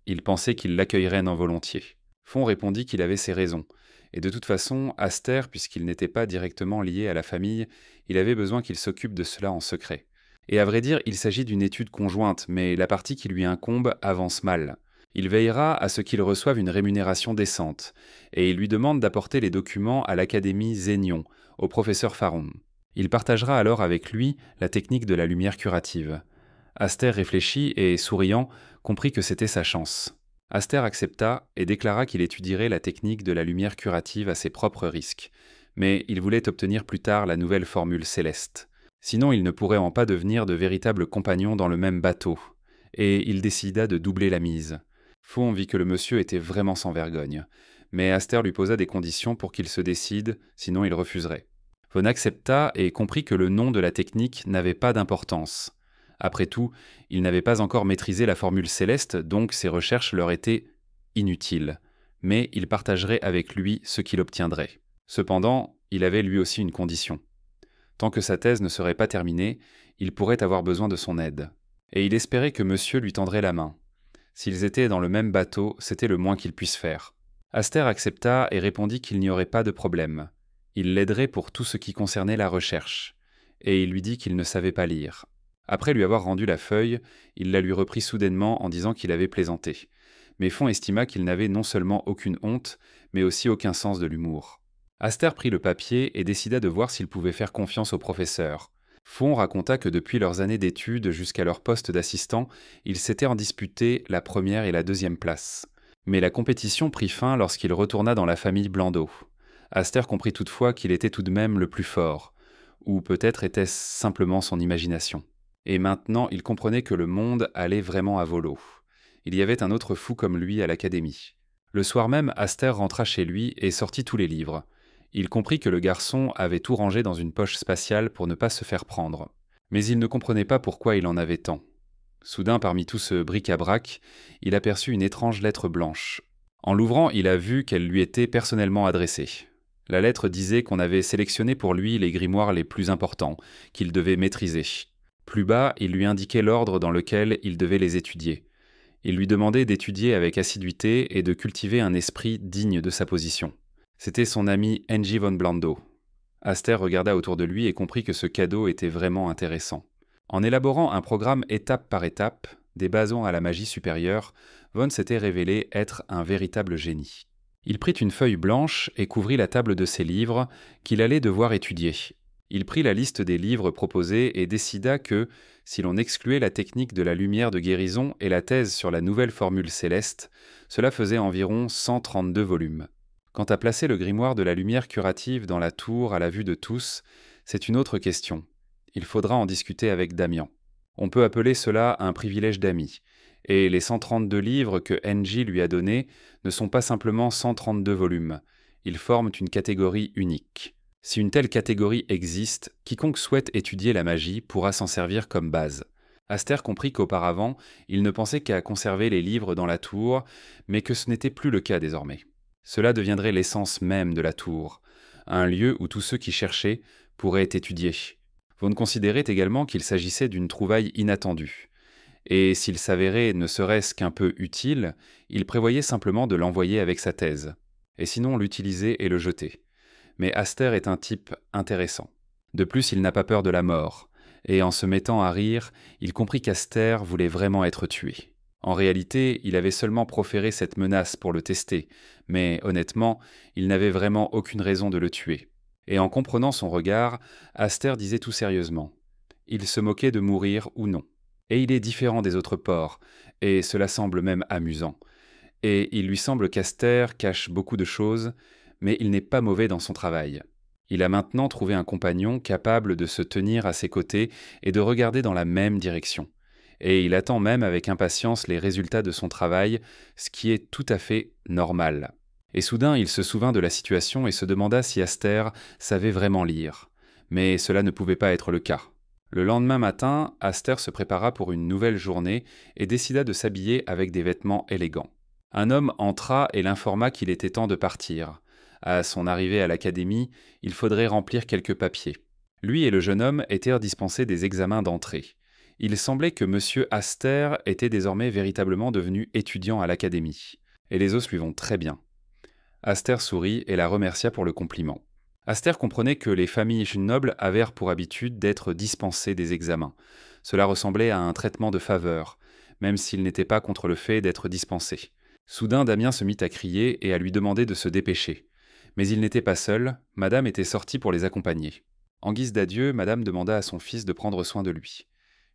Il pensait qu'il l'accueillerait non volontiers. Fon répondit qu'il avait ses raisons. Et de toute façon, Aster, puisqu'il n'était pas directement lié à la famille, il avait besoin qu'il s'occupe de cela en secret. Et à vrai dire, il s'agit d'une étude conjointe, mais la partie qui lui incombe avance mal. Il veillera à ce qu'il reçoive une rémunération décente, et il lui demande d'apporter les documents à l'Académie Zénion, au professeur Faron. Il partagera alors avec lui la technique de la lumière curative. Aster réfléchit et, souriant, comprit que c'était sa chance. Aster accepta et déclara qu'il étudierait la technique de la lumière curative à ses propres risques, mais il voulait obtenir plus tard la nouvelle formule céleste. Sinon, ils ne pourraient en pas devenir de véritables compagnons dans le même bateau, et il décida de doubler la mise. Fon vit que le monsieur était vraiment sans vergogne, mais Aster lui posa des conditions pour qu'il se décide, sinon il refuserait. Von accepta et comprit que le nom de la technique n'avait pas d'importance. Après tout, il n'avait pas encore maîtrisé la formule céleste, donc ses recherches leur étaient inutiles, mais il partagerait avec lui ce qu'il obtiendrait. Cependant, il avait lui aussi une condition. Tant que sa thèse ne serait pas terminée, il pourrait avoir besoin de son aide. Et il espérait que monsieur lui tendrait la main. S'ils étaient dans le même bateau, c'était le moins qu'il puisse faire. Aster accepta et répondit qu'il n'y aurait pas de problème. Il l'aiderait pour tout ce qui concernait la recherche. Et il lui dit qu'il ne savait pas lire. Après lui avoir rendu la feuille, il la lui reprit soudainement en disant qu'il avait plaisanté. Mais Fon estima qu'il n'avait non seulement aucune honte, mais aussi aucun sens de l'humour. Aster prit le papier et décida de voir s'il pouvait faire confiance au professeur. Fon raconta que depuis leurs années d'études jusqu'à leur poste d'assistant, ils s'étaient en disputé la première et la deuxième place. Mais la compétition prit fin lorsqu'il retourna dans la famille Blandot. Aster comprit toutefois qu'il était tout de même le plus fort, ou peut-être était-ce simplement son imagination. Et maintenant, il comprenait que le monde allait vraiment à volo. Il y avait un autre fou comme lui à l'académie. Le soir même, Aster rentra chez lui et sortit tous les livres. Il comprit que le garçon avait tout rangé dans une poche spatiale pour ne pas se faire prendre. Mais il ne comprenait pas pourquoi il en avait tant. Soudain, parmi tout ce bric-à-brac, il aperçut une étrange lettre blanche. En l'ouvrant, il a vu qu'elle lui était personnellement adressée. La lettre disait qu'on avait sélectionné pour lui les grimoires les plus importants, qu'il devait maîtriser. Plus bas, il lui indiquait l'ordre dans lequel il devait les étudier. Il lui demandait d'étudier avec assiduité et de cultiver un esprit digne de sa position. C'était son ami Engie von Blando. Aster regarda autour de lui et comprit que ce cadeau était vraiment intéressant. En élaborant un programme étape par étape, des basons à la magie supérieure, Von s'était révélé être un véritable génie. Il prit une feuille blanche et couvrit la table de ses livres, qu'il allait devoir étudier. Il prit la liste des livres proposés et décida que, si l'on excluait la technique de la lumière de guérison et la thèse sur la nouvelle formule céleste, cela faisait environ 132 volumes. Quant à placer le grimoire de la lumière curative dans la tour à la vue de tous, c'est une autre question. Il faudra en discuter avec Damian. On peut appeler cela un privilège d'ami. Et les 132 livres que Engie lui a donnés ne sont pas simplement 132 volumes. Ils forment une catégorie unique. Si une telle catégorie existe, quiconque souhaite étudier la magie pourra s'en servir comme base. Aster comprit qu'auparavant, il ne pensait qu'à conserver les livres dans la tour, mais que ce n'était plus le cas désormais. Cela deviendrait l'essence même de la tour, un lieu où tous ceux qui cherchaient pourraient étudier. Von considérait également qu'il s'agissait d'une trouvaille inattendue. Et s'il s'avérait ne serait-ce qu'un peu utile, il prévoyait simplement de l'envoyer avec sa thèse. Et sinon l'utiliser et le jeter. Mais Aster est un type intéressant. De plus, il n'a pas peur de la mort. Et en se mettant à rire, il comprit qu'Aster voulait vraiment être tué. En réalité, il avait seulement proféré cette menace pour le tester, mais honnêtement, il n'avait vraiment aucune raison de le tuer. Et en comprenant son regard, Aster disait tout sérieusement « Il se moquait de mourir ou non. Et il est différent des autres porcs, et cela semble même amusant. Et il lui semble qu'Aster cache beaucoup de choses, mais il n'est pas mauvais dans son travail. Il a maintenant trouvé un compagnon capable de se tenir à ses côtés et de regarder dans la même direction. Et il attend même avec impatience les résultats de son travail, ce qui est tout à fait normal. » Et soudain, il se souvint de la situation et se demanda si Aster savait vraiment lire. Mais cela ne pouvait pas être le cas. Le lendemain matin, Aster se prépara pour une nouvelle journée et décida de s'habiller avec des vêtements élégants. Un homme entra et l'informa qu'il était temps de partir. À son arrivée à l'académie, il faudrait remplir quelques papiers. Lui et le jeune homme étaient dispensés des examens d'entrée. Il semblait que M. Aster était désormais véritablement devenu étudiant à l'académie. Et les os lui vont très bien. Aster sourit et la remercia pour le compliment. Aster comprenait que les familles nobles avaient pour habitude d'être dispensées des examens. Cela ressemblait à un traitement de faveur, même s'il n'était pas contre le fait d'être dispensé. Soudain, Damien se mit à crier et à lui demander de se dépêcher. Mais il n'était pas seul, Madame était sortie pour les accompagner. En guise d'adieu, Madame demanda à son fils de prendre soin de lui.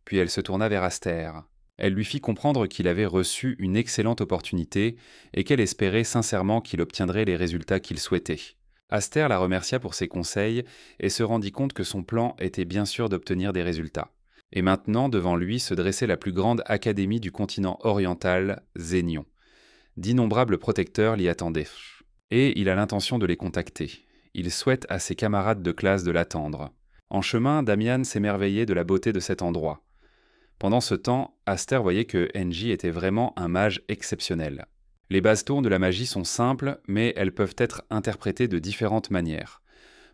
Puis elle se tourna vers Aster. Elle lui fit comprendre qu'il avait reçu une excellente opportunité et qu'elle espérait sincèrement qu'il obtiendrait les résultats qu'il souhaitait. Aster la remercia pour ses conseils et se rendit compte que son plan était bien sûr d'obtenir des résultats. Et maintenant, devant lui, se dressait la plus grande académie du continent oriental, Zénion. D'innombrables protecteurs l'y attendaient. Et il a l'intention de les contacter. Il souhaite à ses camarades de classe de l'attendre. En chemin, Damian s'émerveillait de la beauté de cet endroit. Pendant ce temps, Aster voyait que Engie était vraiment un mage exceptionnel. Les bases tours de la magie sont simples, mais elles peuvent être interprétées de différentes manières.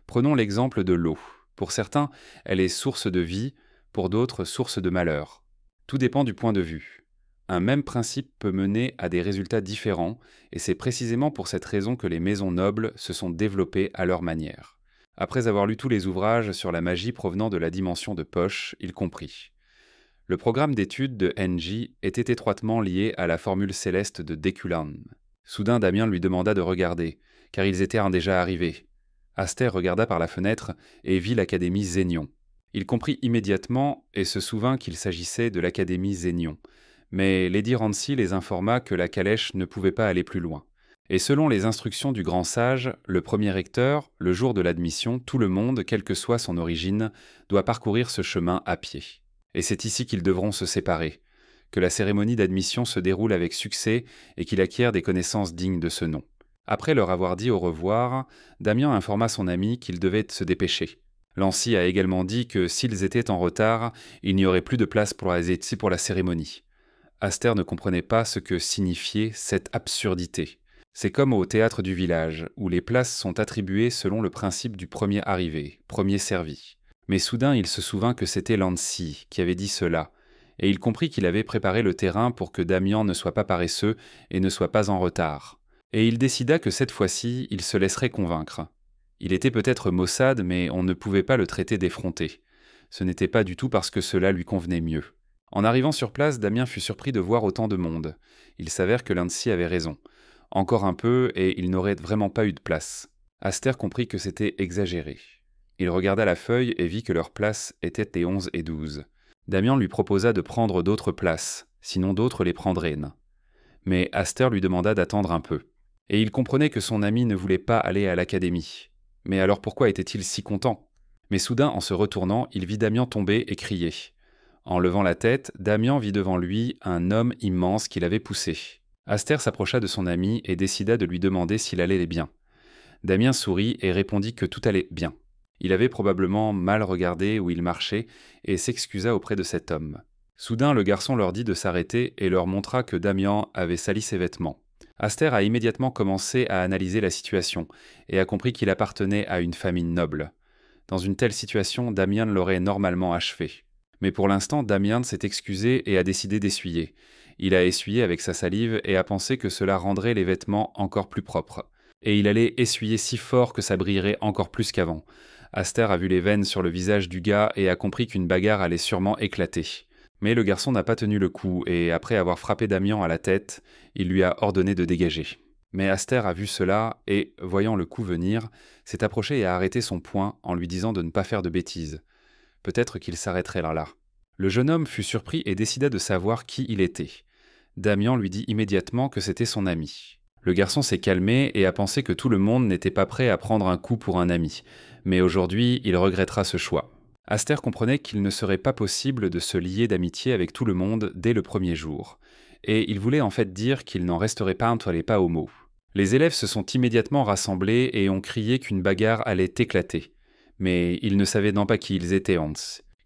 Prenons l'exemple de l'eau. Pour certains, elle est source de vie, pour d'autres, source de malheur. Tout dépend du point de vue. Un même principe peut mener à des résultats différents, et c'est précisément pour cette raison que les maisons nobles se sont développées à leur manière. Après avoir lu tous les ouvrages sur la magie provenant de la dimension de Poche, il comprit. Le programme d'études de NJ était étroitement lié à la formule céleste de Deculam. Soudain, Damien lui demanda de regarder, car ils étaient déjà arrivés. Aster regarda par la fenêtre et vit l'académie Zénion. Il comprit immédiatement et se souvint qu'il s'agissait de l'académie Zénion. Mais Lady Rancy les informa que la calèche ne pouvait pas aller plus loin. Et selon les instructions du grand sage, le premier recteur, le jour de l'admission, tout le monde, quelle que soit son origine, doit parcourir ce chemin à pied. Et c'est ici qu'ils devront se séparer, que la cérémonie d'admission se déroule avec succès et qu'il acquiert des connaissances dignes de ce nom. Après leur avoir dit au revoir, Damien informa son ami qu'il devait se dépêcher. Lancy a également dit que s'ils étaient en retard, il n'y aurait plus de place pour la cérémonie. Aster ne comprenait pas ce que signifiait cette absurdité. C'est comme au théâtre du village, où les places sont attribuées selon le principe du premier arrivé, premier servi. Mais soudain il se souvint que c'était Lancy qui avait dit cela, et il comprit qu'il avait préparé le terrain pour que Damien ne soit pas paresseux et ne soit pas en retard. Et il décida que cette fois-ci, il se laisserait convaincre. Il était peut-être maussade, mais on ne pouvait pas le traiter d'effronté. Ce n'était pas du tout parce que cela lui convenait mieux. En arrivant sur place, Damien fut surpris de voir autant de monde. Il s'avère que Lancy avait raison. Encore un peu, et il n'aurait vraiment pas eu de place. Aster comprit que c'était exagéré. Il regarda la feuille et vit que leurs places étaient les 11 et 12. Damien lui proposa de prendre d'autres places, sinon d'autres les prendraient. Mais Aster lui demanda d'attendre un peu. Et il comprenait que son ami ne voulait pas aller à l'académie. Mais alors pourquoi était-il si content? Mais soudain, en se retournant, il vit Damien tomber et crier. En levant la tête, Damien vit devant lui un homme immense qu'il avait poussé. Aster s'approcha de son ami et décida de lui demander s'il allait bien. Damien sourit et répondit que tout allait bien. Il avait probablement mal regardé où il marchait et s'excusa auprès de cet homme. Soudain, le garçon leur dit de s'arrêter et leur montra que Damien avait sali ses vêtements. Aster a immédiatement commencé à analyser la situation et a compris qu'il appartenait à une famille noble. Dans une telle situation, Damien l'aurait normalement achevé. Mais pour l'instant, Damien s'est excusé et a décidé d'essuyer. Il a essuyé avec sa salive et a pensé que cela rendrait les vêtements encore plus propres. Et il allait essuyer si fort que ça brillerait encore plus qu'avant. Aster a vu les veines sur le visage du gars et a compris qu'une bagarre allait sûrement éclater. Mais le garçon n'a pas tenu le coup et, après avoir frappé Damien à la tête, il lui a ordonné de dégager. Mais Aster a vu cela et, voyant le coup venir, s'est approché et a arrêté son poing en lui disant de ne pas faire de bêtises. Peut-être qu'il s'arrêterait là. Le jeune homme fut surpris et décida de savoir qui il était. Damien lui dit immédiatement que c'était son ami. Le garçon s'est calmé et a pensé que tout le monde n'était pas prêt à prendre un coup pour un ami. Mais aujourd'hui, il regrettera ce choix. Aster comprenait qu'il ne serait pas possible de se lier d'amitié avec tout le monde dès le premier jour. Et il voulait en fait dire qu'il n'en resterait pas entre les pas au mot. Les élèves se sont immédiatement rassemblés et ont crié qu'une bagarre allait éclater. Mais ils ne savaient non pas qui ils étaient, Hans.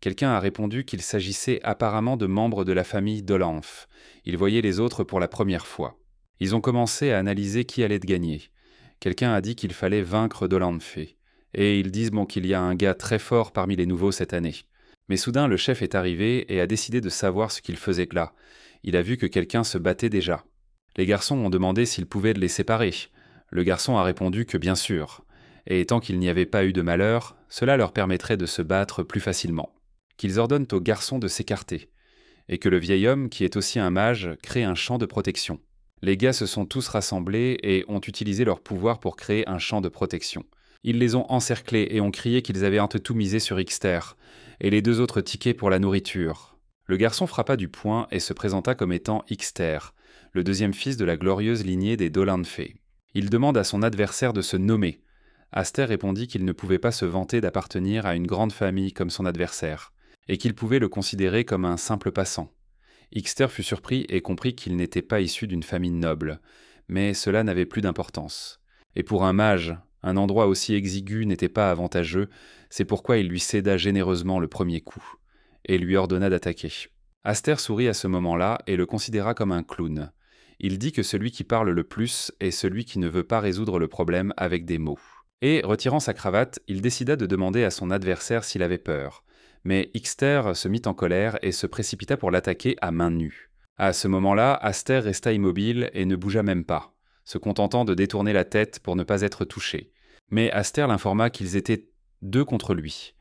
Quelqu'un a répondu qu'il s'agissait apparemment de membres de la famille d'Olanf. Ils voyaient les autres pour la première fois. Ils ont commencé à analyser qui allait gagner. Quelqu'un a dit qu'il fallait vaincre Dolanfe. Et ils disent qu'il y a un gars très fort parmi les nouveaux cette année. Mais soudain, le chef est arrivé et a décidé de savoir ce qu'il faisait là. Il a vu que quelqu'un se battait déjà. Les garçons ont demandé s'ils pouvaient les séparer. Le garçon a répondu que bien sûr. Et tant qu'il n'y avait pas eu de malheur, cela leur permettrait de se battre plus facilement. Qu'ils ordonnent aux garçons de s'écarter. Et que le vieil homme, qui est aussi un mage, crée un champ de protection. Les gars se sont tous rassemblés et ont utilisé leur pouvoir pour créer un champ de protection. Ils les ont encerclés et ont crié qu'ils avaient un peu tout misé sur Ixter, et les 2 autres tickets pour la nourriture. Le garçon frappa du poing et se présenta comme étant Ixter, le 2e fils de la glorieuse lignée des Dolanfe. Il demande à son adversaire de se nommer. Aster répondit qu'il ne pouvait pas se vanter d'appartenir à une grande famille comme son adversaire, et qu'il pouvait le considérer comme un simple passant. Ixter fut surpris et comprit qu'il n'était pas issu d'une famille noble, mais cela n'avait plus d'importance. Et pour un mage, un endroit aussi exigu n'était pas avantageux, c'est pourquoi il lui céda généreusement le premier coup, et lui ordonna d'attaquer. Aster sourit à ce moment-là et le considéra comme un clown. Il dit que celui qui parle le plus est celui qui ne veut pas résoudre le problème avec des mots. Et, retirant sa cravate, il décida de demander à son adversaire s'il avait peur. Mais Ixter se mit en colère et se précipita pour l'attaquer à main nue. À ce moment-là, Aster resta immobile et ne bougea même pas, se contentant de détourner la tête pour ne pas être touché. Mais Aster l'informa qu'ils étaient 2 contre lui.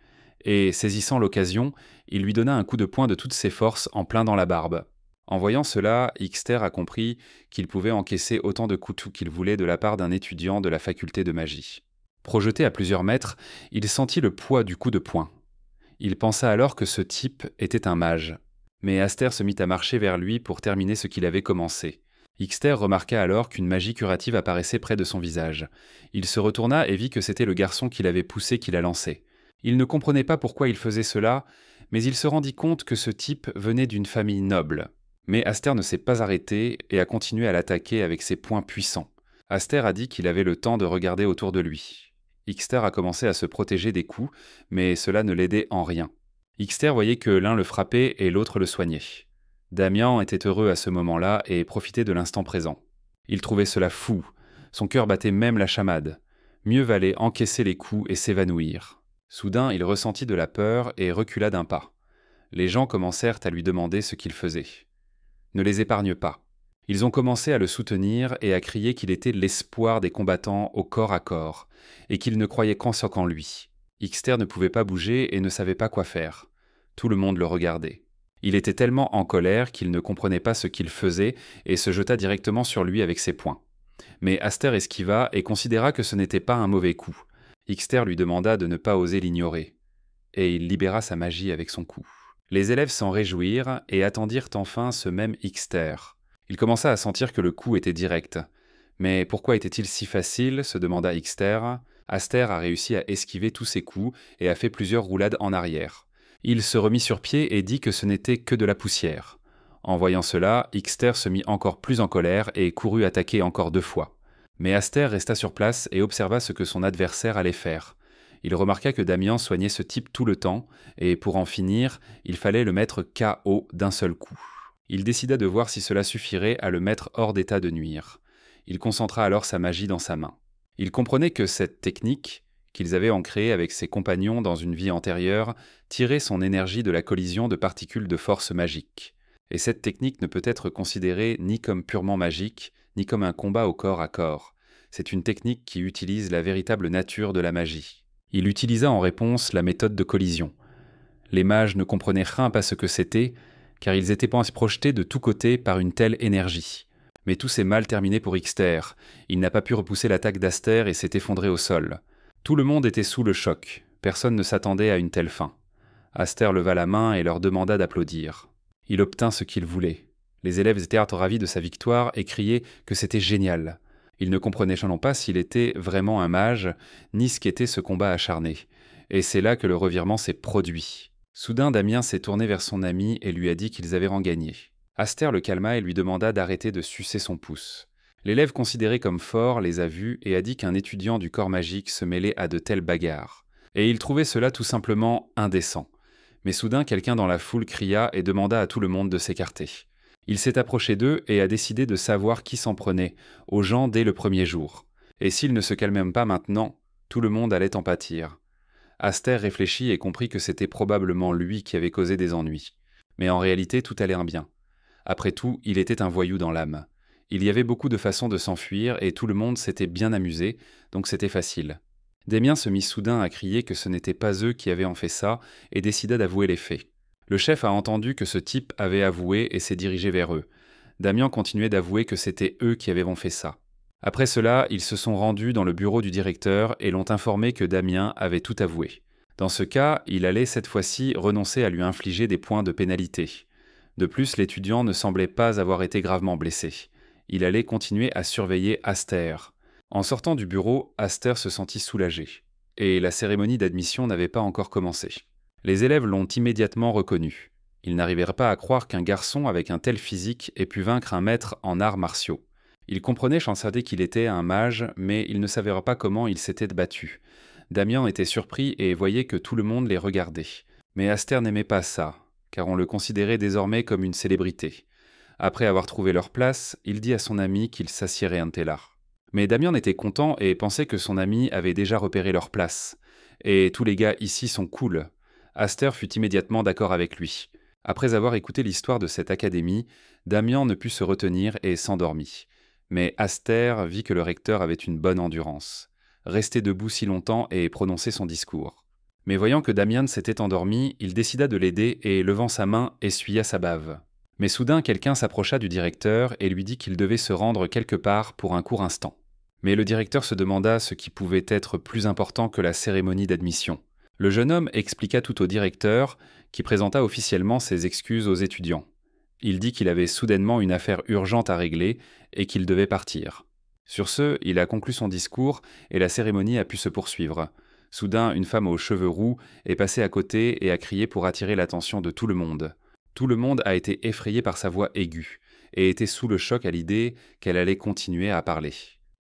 et, saisissant l'occasion, il lui donna un coup de poing de toutes ses forces en plein dans la barbe. En voyant cela, Ixter a compris qu'il pouvait encaisser autant de coups qu'il voulait de la part d'un étudiant de la faculté de magie. Projeté à plusieurs mètres, il sentit le poids du coup de poing. Il pensa alors que ce type était un mage. Mais Aster se mit à marcher vers lui pour terminer ce qu'il avait commencé. Ixter remarqua alors qu'une magie curative apparaissait près de son visage. Il se retourna et vit que c'était le garçon qui l'avait poussé qui la lançait. Il ne comprenait pas pourquoi il faisait cela, mais il se rendit compte que ce type venait d'une famille noble. Mais Aster ne s'est pas arrêté et a continué à l'attaquer avec ses poings puissants. Aster a dit qu'il avait le temps de regarder autour de lui. Ixter a commencé à se protéger des coups, mais cela ne l'aidait en rien. Ixter voyait que l'un le frappait et l'autre le soignait. Damian était heureux à ce moment-là et profitait de l'instant présent. Il trouvait cela fou, son cœur battait même la chamade. Mieux valait encaisser les coups et s'évanouir. Soudain, il ressentit de la peur et recula d'un pas. Les gens commencèrent à lui demander ce qu'il faisait. Ne les épargne pas. Ils ont commencé à le soutenir et à crier qu'il était l'espoir des combattants au corps à corps, et qu'ils ne croyaient qu'en lui. Ixter ne pouvait pas bouger et ne savait pas quoi faire. Tout le monde le regardait. Il était tellement en colère qu'il ne comprenait pas ce qu'il faisait et se jeta directement sur lui avec ses poings. Mais Aster esquiva et considéra que ce n'était pas un mauvais coup. Ixter lui demanda de ne pas oser l'ignorer. Et il libéra sa magie avec son coup. Les élèves s'en réjouirent et attendirent enfin ce même Ixter. Il commença à sentir que le coup était direct. Mais pourquoi était-il si facile, se demanda Ixter. Aster a réussi à esquiver tous ses coups et a fait plusieurs roulades en arrière. Il se remit sur pied et dit que ce n'était que de la poussière. En voyant cela, Ixter se mit encore plus en colère et courut attaquer encore 2 fois. Mais Aster resta sur place et observa ce que son adversaire allait faire. Il remarqua que Damian soignait ce type tout le temps, et pour en finir, il fallait le mettre KO d'un seul coup. Il décida de voir si cela suffirait à le mettre hors d'état de nuire. Il concentra alors sa magie dans sa main. Il comprenait que cette technique, qu'ils avaient ancrée avec ses compagnons dans une vie antérieure, tirait son énergie de la collision de particules de force magique. Et cette technique ne peut être considérée ni comme purement magique, ni comme un combat au corps à corps. C'est une technique qui utilise la véritable nature de la magie. Il utilisa en réponse la méthode de collision. Les mages ne comprenaient rien pas ce que c'était, car ils étaient projetés de tous côtés par une telle énergie. Mais tout s'est mal terminé pour Ixter. Il n'a pas pu repousser l'attaque d'Aster et s'est effondré au sol. Tout le monde était sous le choc. Personne ne s'attendait à une telle fin. Aster leva la main et leur demanda d'applaudir. Il obtint ce qu'il voulait. Les élèves étaient ravis de sa victoire et criaient que c'était génial. Ils ne comprenaient non pas s'il était vraiment un mage, ni ce qu'était ce combat acharné. Et c'est là que le revirement s'est produit. Soudain, Damien s'est tourné vers son ami et lui a dit qu'ils avaient gagné. Aster le calma et lui demanda d'arrêter de sucer son pouce. L'élève considéré comme fort les a vus et a dit qu'un étudiant du corps magique se mêlait à de telles bagarres. Et il trouvait cela tout simplement indécent. Mais soudain, quelqu'un dans la foule cria et demanda à tout le monde de s'écarter. Il s'est approché d'eux et a décidé de savoir qui s'en prenait, aux gens dès le premier jour. Et s'il ne se calmait pas maintenant, tout le monde allait en pâtir. Aster réfléchit et comprit que c'était probablement lui qui avait causé des ennuis. Mais en réalité, tout allait bien. Après tout, il était un voyou dans l'âme. Il y avait beaucoup de façons de s'enfuir et tout le monde s'était bien amusé, donc c'était facile. Damien se mit soudain à crier que ce n'était pas eux qui avaient en fait ça et décida d'avouer les faits. Le chef a entendu que ce type avait avoué et s'est dirigé vers eux. Damien continuait d'avouer que c'était eux qui avaient fait ça. Après cela, ils se sont rendus dans le bureau du directeur et l'ont informé que Damien avait tout avoué. Dans ce cas, il allait cette fois-ci renoncer à lui infliger des points de pénalité. De plus, l'étudiant ne semblait pas avoir été gravement blessé. Il allait continuer à surveiller Aster. En sortant du bureau, Aster se sentit soulagé. Et la cérémonie d'admission n'avait pas encore commencé. Les élèves l'ont immédiatement reconnu. Ils n'arrivèrent pas à croire qu'un garçon avec un tel physique ait pu vaincre un maître en arts martiaux. Ils comprenaient chanceler qu'il était un mage, mais ils ne savaient pas comment il s'était battu. Damien était surpris et voyait que tout le monde les regardait. Mais Aster n'aimait pas ça, car on le considérait désormais comme une célébrité. Après avoir trouvé leur place, il dit à son ami qu'il s'assiérait un tel art. Mais Damien était content et pensait que son ami avait déjà repéré leur place. Et tous les gars ici sont cool. Aster fut immédiatement d'accord avec lui. Après avoir écouté l'histoire de cette académie, Damien ne put se retenir et s'endormit. Mais Aster vit que le recteur avait une bonne endurance. Rester debout si longtemps et prononcer son discours. Mais voyant que Damian s'était endormi, il décida de l'aider et, levant sa main, essuya sa bave. Mais soudain, quelqu'un s'approcha du directeur et lui dit qu'il devait se rendre quelque part pour un court instant. Mais le directeur se demanda ce qui pouvait être plus important que la cérémonie d'admission. Le jeune homme expliqua tout au directeur, qui présenta officiellement ses excuses aux étudiants. Il dit qu'il avait soudainement une affaire urgente à régler et qu'il devait partir. Sur ce, il a conclu son discours et la cérémonie a pu se poursuivre. Soudain, une femme aux cheveux roux est passée à côté et a crié pour attirer l'attention de tout le monde. Tout le monde a été effrayé par sa voix aiguë et était sous le choc à l'idée qu'elle allait continuer à parler.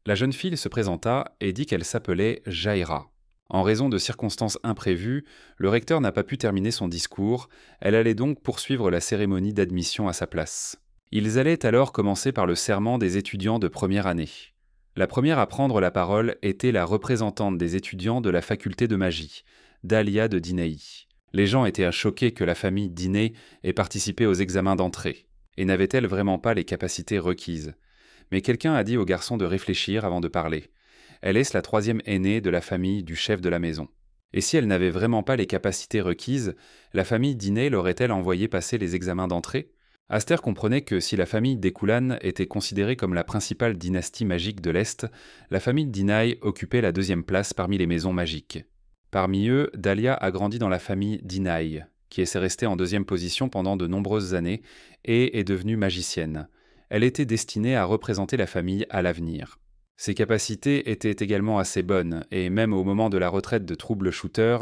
La jeune fille se présenta et dit qu'elle s'appelait Jaira. En raison de circonstances imprévues, le recteur n'a pas pu terminer son discours, elle allait donc poursuivre la cérémonie d'admission à sa place. Ils allaient alors commencer par le serment des étudiants de première année. La première à prendre la parole était la représentante des étudiants de la faculté de magie, Dahlia de Diney. Les gens étaient choqués que la famille Diney ait participé aux examens d'entrée, et n'avait-elle vraiment pas les capacités requises. Mais quelqu'un a dit au garçon de réfléchir avant de parler. Elle est la troisième aînée de la famille du chef de la maison. Et si elle n'avait vraiment pas les capacités requises, la famille Diney l'aurait-elle envoyé passer les examens d'entrée ? Aster comprenait que si la famille d'Ekulan était considérée comme la principale dynastie magique de l'Est, la famille Diney occupait la deuxième place parmi les maisons magiques. Parmi eux, Dahlia a grandi dans la famille Diney, qui est restée en deuxième position pendant de nombreuses années et est devenue magicienne. Elle était destinée à représenter la famille à l'avenir. Ses capacités étaient également assez bonnes, et même au moment de la retraite de Troubleshooter,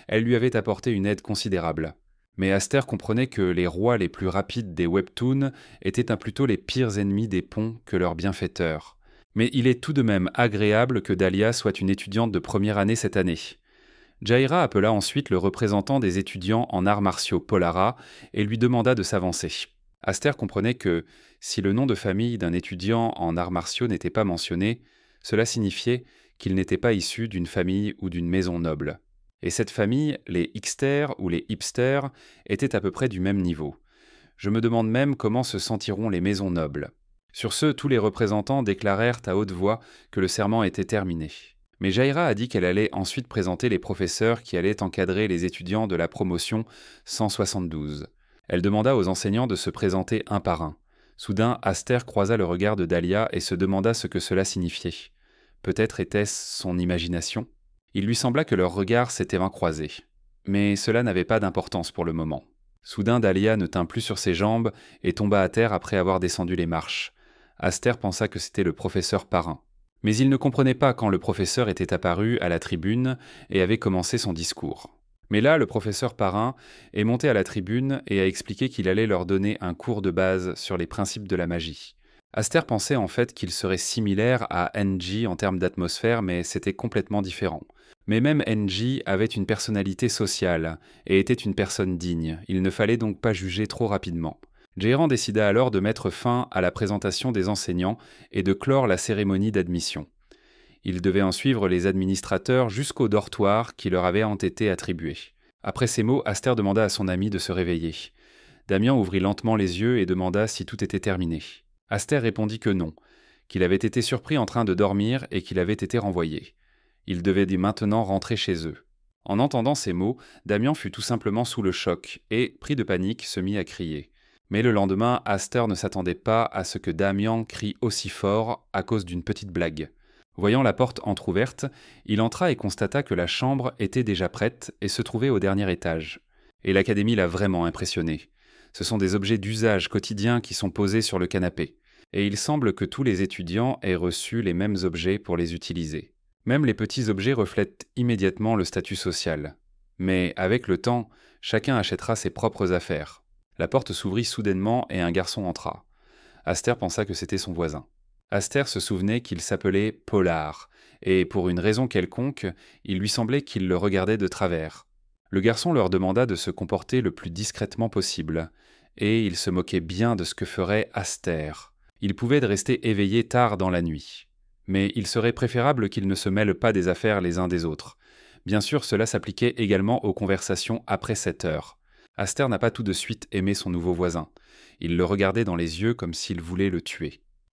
elle lui avait apporté une aide considérable. Mais Aster comprenait que les rois les plus rapides des webtoons étaient plutôt les pires ennemis des ponts que leurs bienfaiteurs. Mais il est tout de même agréable que Dahlia soit une étudiante de première année cette année. Jaira appela ensuite le représentant des étudiants en arts martiaux Polara et lui demanda de s'avancer. Aster comprenait que, si le nom de famille d'un étudiant en arts martiaux n'était pas mentionné, cela signifiait qu'il n'était pas issu d'une famille ou d'une maison noble. Et cette famille, les Xter ou les Hipsters, était à peu près du même niveau. Je me demande même comment se sentiront les maisons nobles. Sur ce, tous les représentants déclarèrent à haute voix que le serment était terminé. Mais Jaira a dit qu'elle allait ensuite présenter les professeurs qui allaient encadrer les étudiants de la promotion 172. Elle demanda aux enseignants de se présenter un par un. Soudain, Aster croisa le regard de Dahlia et se demanda ce que cela signifiait. Peut-être était-ce son imagination ? Il lui sembla que leurs regards s'étaient croisés. Mais cela n'avait pas d'importance pour le moment. Soudain, Dahlia ne tint plus sur ses jambes et tomba à terre après avoir descendu les marches. Aster pensa que c'était le professeur Parrain. Mais il ne comprenait pas quand le professeur était apparu à la tribune et avait commencé son discours. Mais là, le professeur Parrain est monté à la tribune et a expliqué qu'il allait leur donner un cours de base sur les principes de la magie. Aster pensait en fait qu'il serait similaire à NG en termes d'atmosphère, mais c'était complètement différent. Mais même NG avait une personnalité sociale et était une personne digne, il ne fallait donc pas juger trop rapidement. Jairan décida alors de mettre fin à la présentation des enseignants et de clore la cérémonie d'admission. Il devait en suivre les administrateurs jusqu'au dortoir qui leur avait été attribué. Après ces mots, Aster demanda à son ami de se réveiller. Damian ouvrit lentement les yeux et demanda si tout était terminé. Aster répondit que non, qu'il avait été surpris en train de dormir et qu'il avait été renvoyé. Ils devaient maintenant rentrer chez eux. En entendant ces mots, Damian fut tout simplement sous le choc et, pris de panique, se mit à crier. Mais le lendemain, Aster ne s'attendait pas à ce que Damian crie aussi fort à cause d'une petite blague. Voyant la porte entr'ouverte, il entra et constata que la chambre était déjà prête et se trouvait au dernier étage. Et l'académie l'a vraiment impressionné. Ce sont des objets d'usage quotidien qui sont posés sur le canapé. Et il semble que tous les étudiants aient reçu les mêmes objets pour les utiliser. Même les petits objets reflètent immédiatement le statut social. Mais avec le temps, chacun achètera ses propres affaires. La porte s'ouvrit soudainement et un garçon entra. Aster pensa que c'était son voisin. Aster se souvenait qu'il s'appelait Polar, et pour une raison quelconque, il lui semblait qu'il le regardait de travers. Le garçon leur demanda de se comporter le plus discrètement possible, et il se moquait bien de ce que ferait Aster. Il pouvait rester éveillé tard dans la nuit. Mais il serait préférable qu'ils ne se mêlent pas des affaires les uns des autres. Bien sûr, cela s'appliquait également aux conversations après 7 heures. Aster n'a pas tout de suite aimé son nouveau voisin. Il le regardait dans les yeux comme s'il voulait le tuer.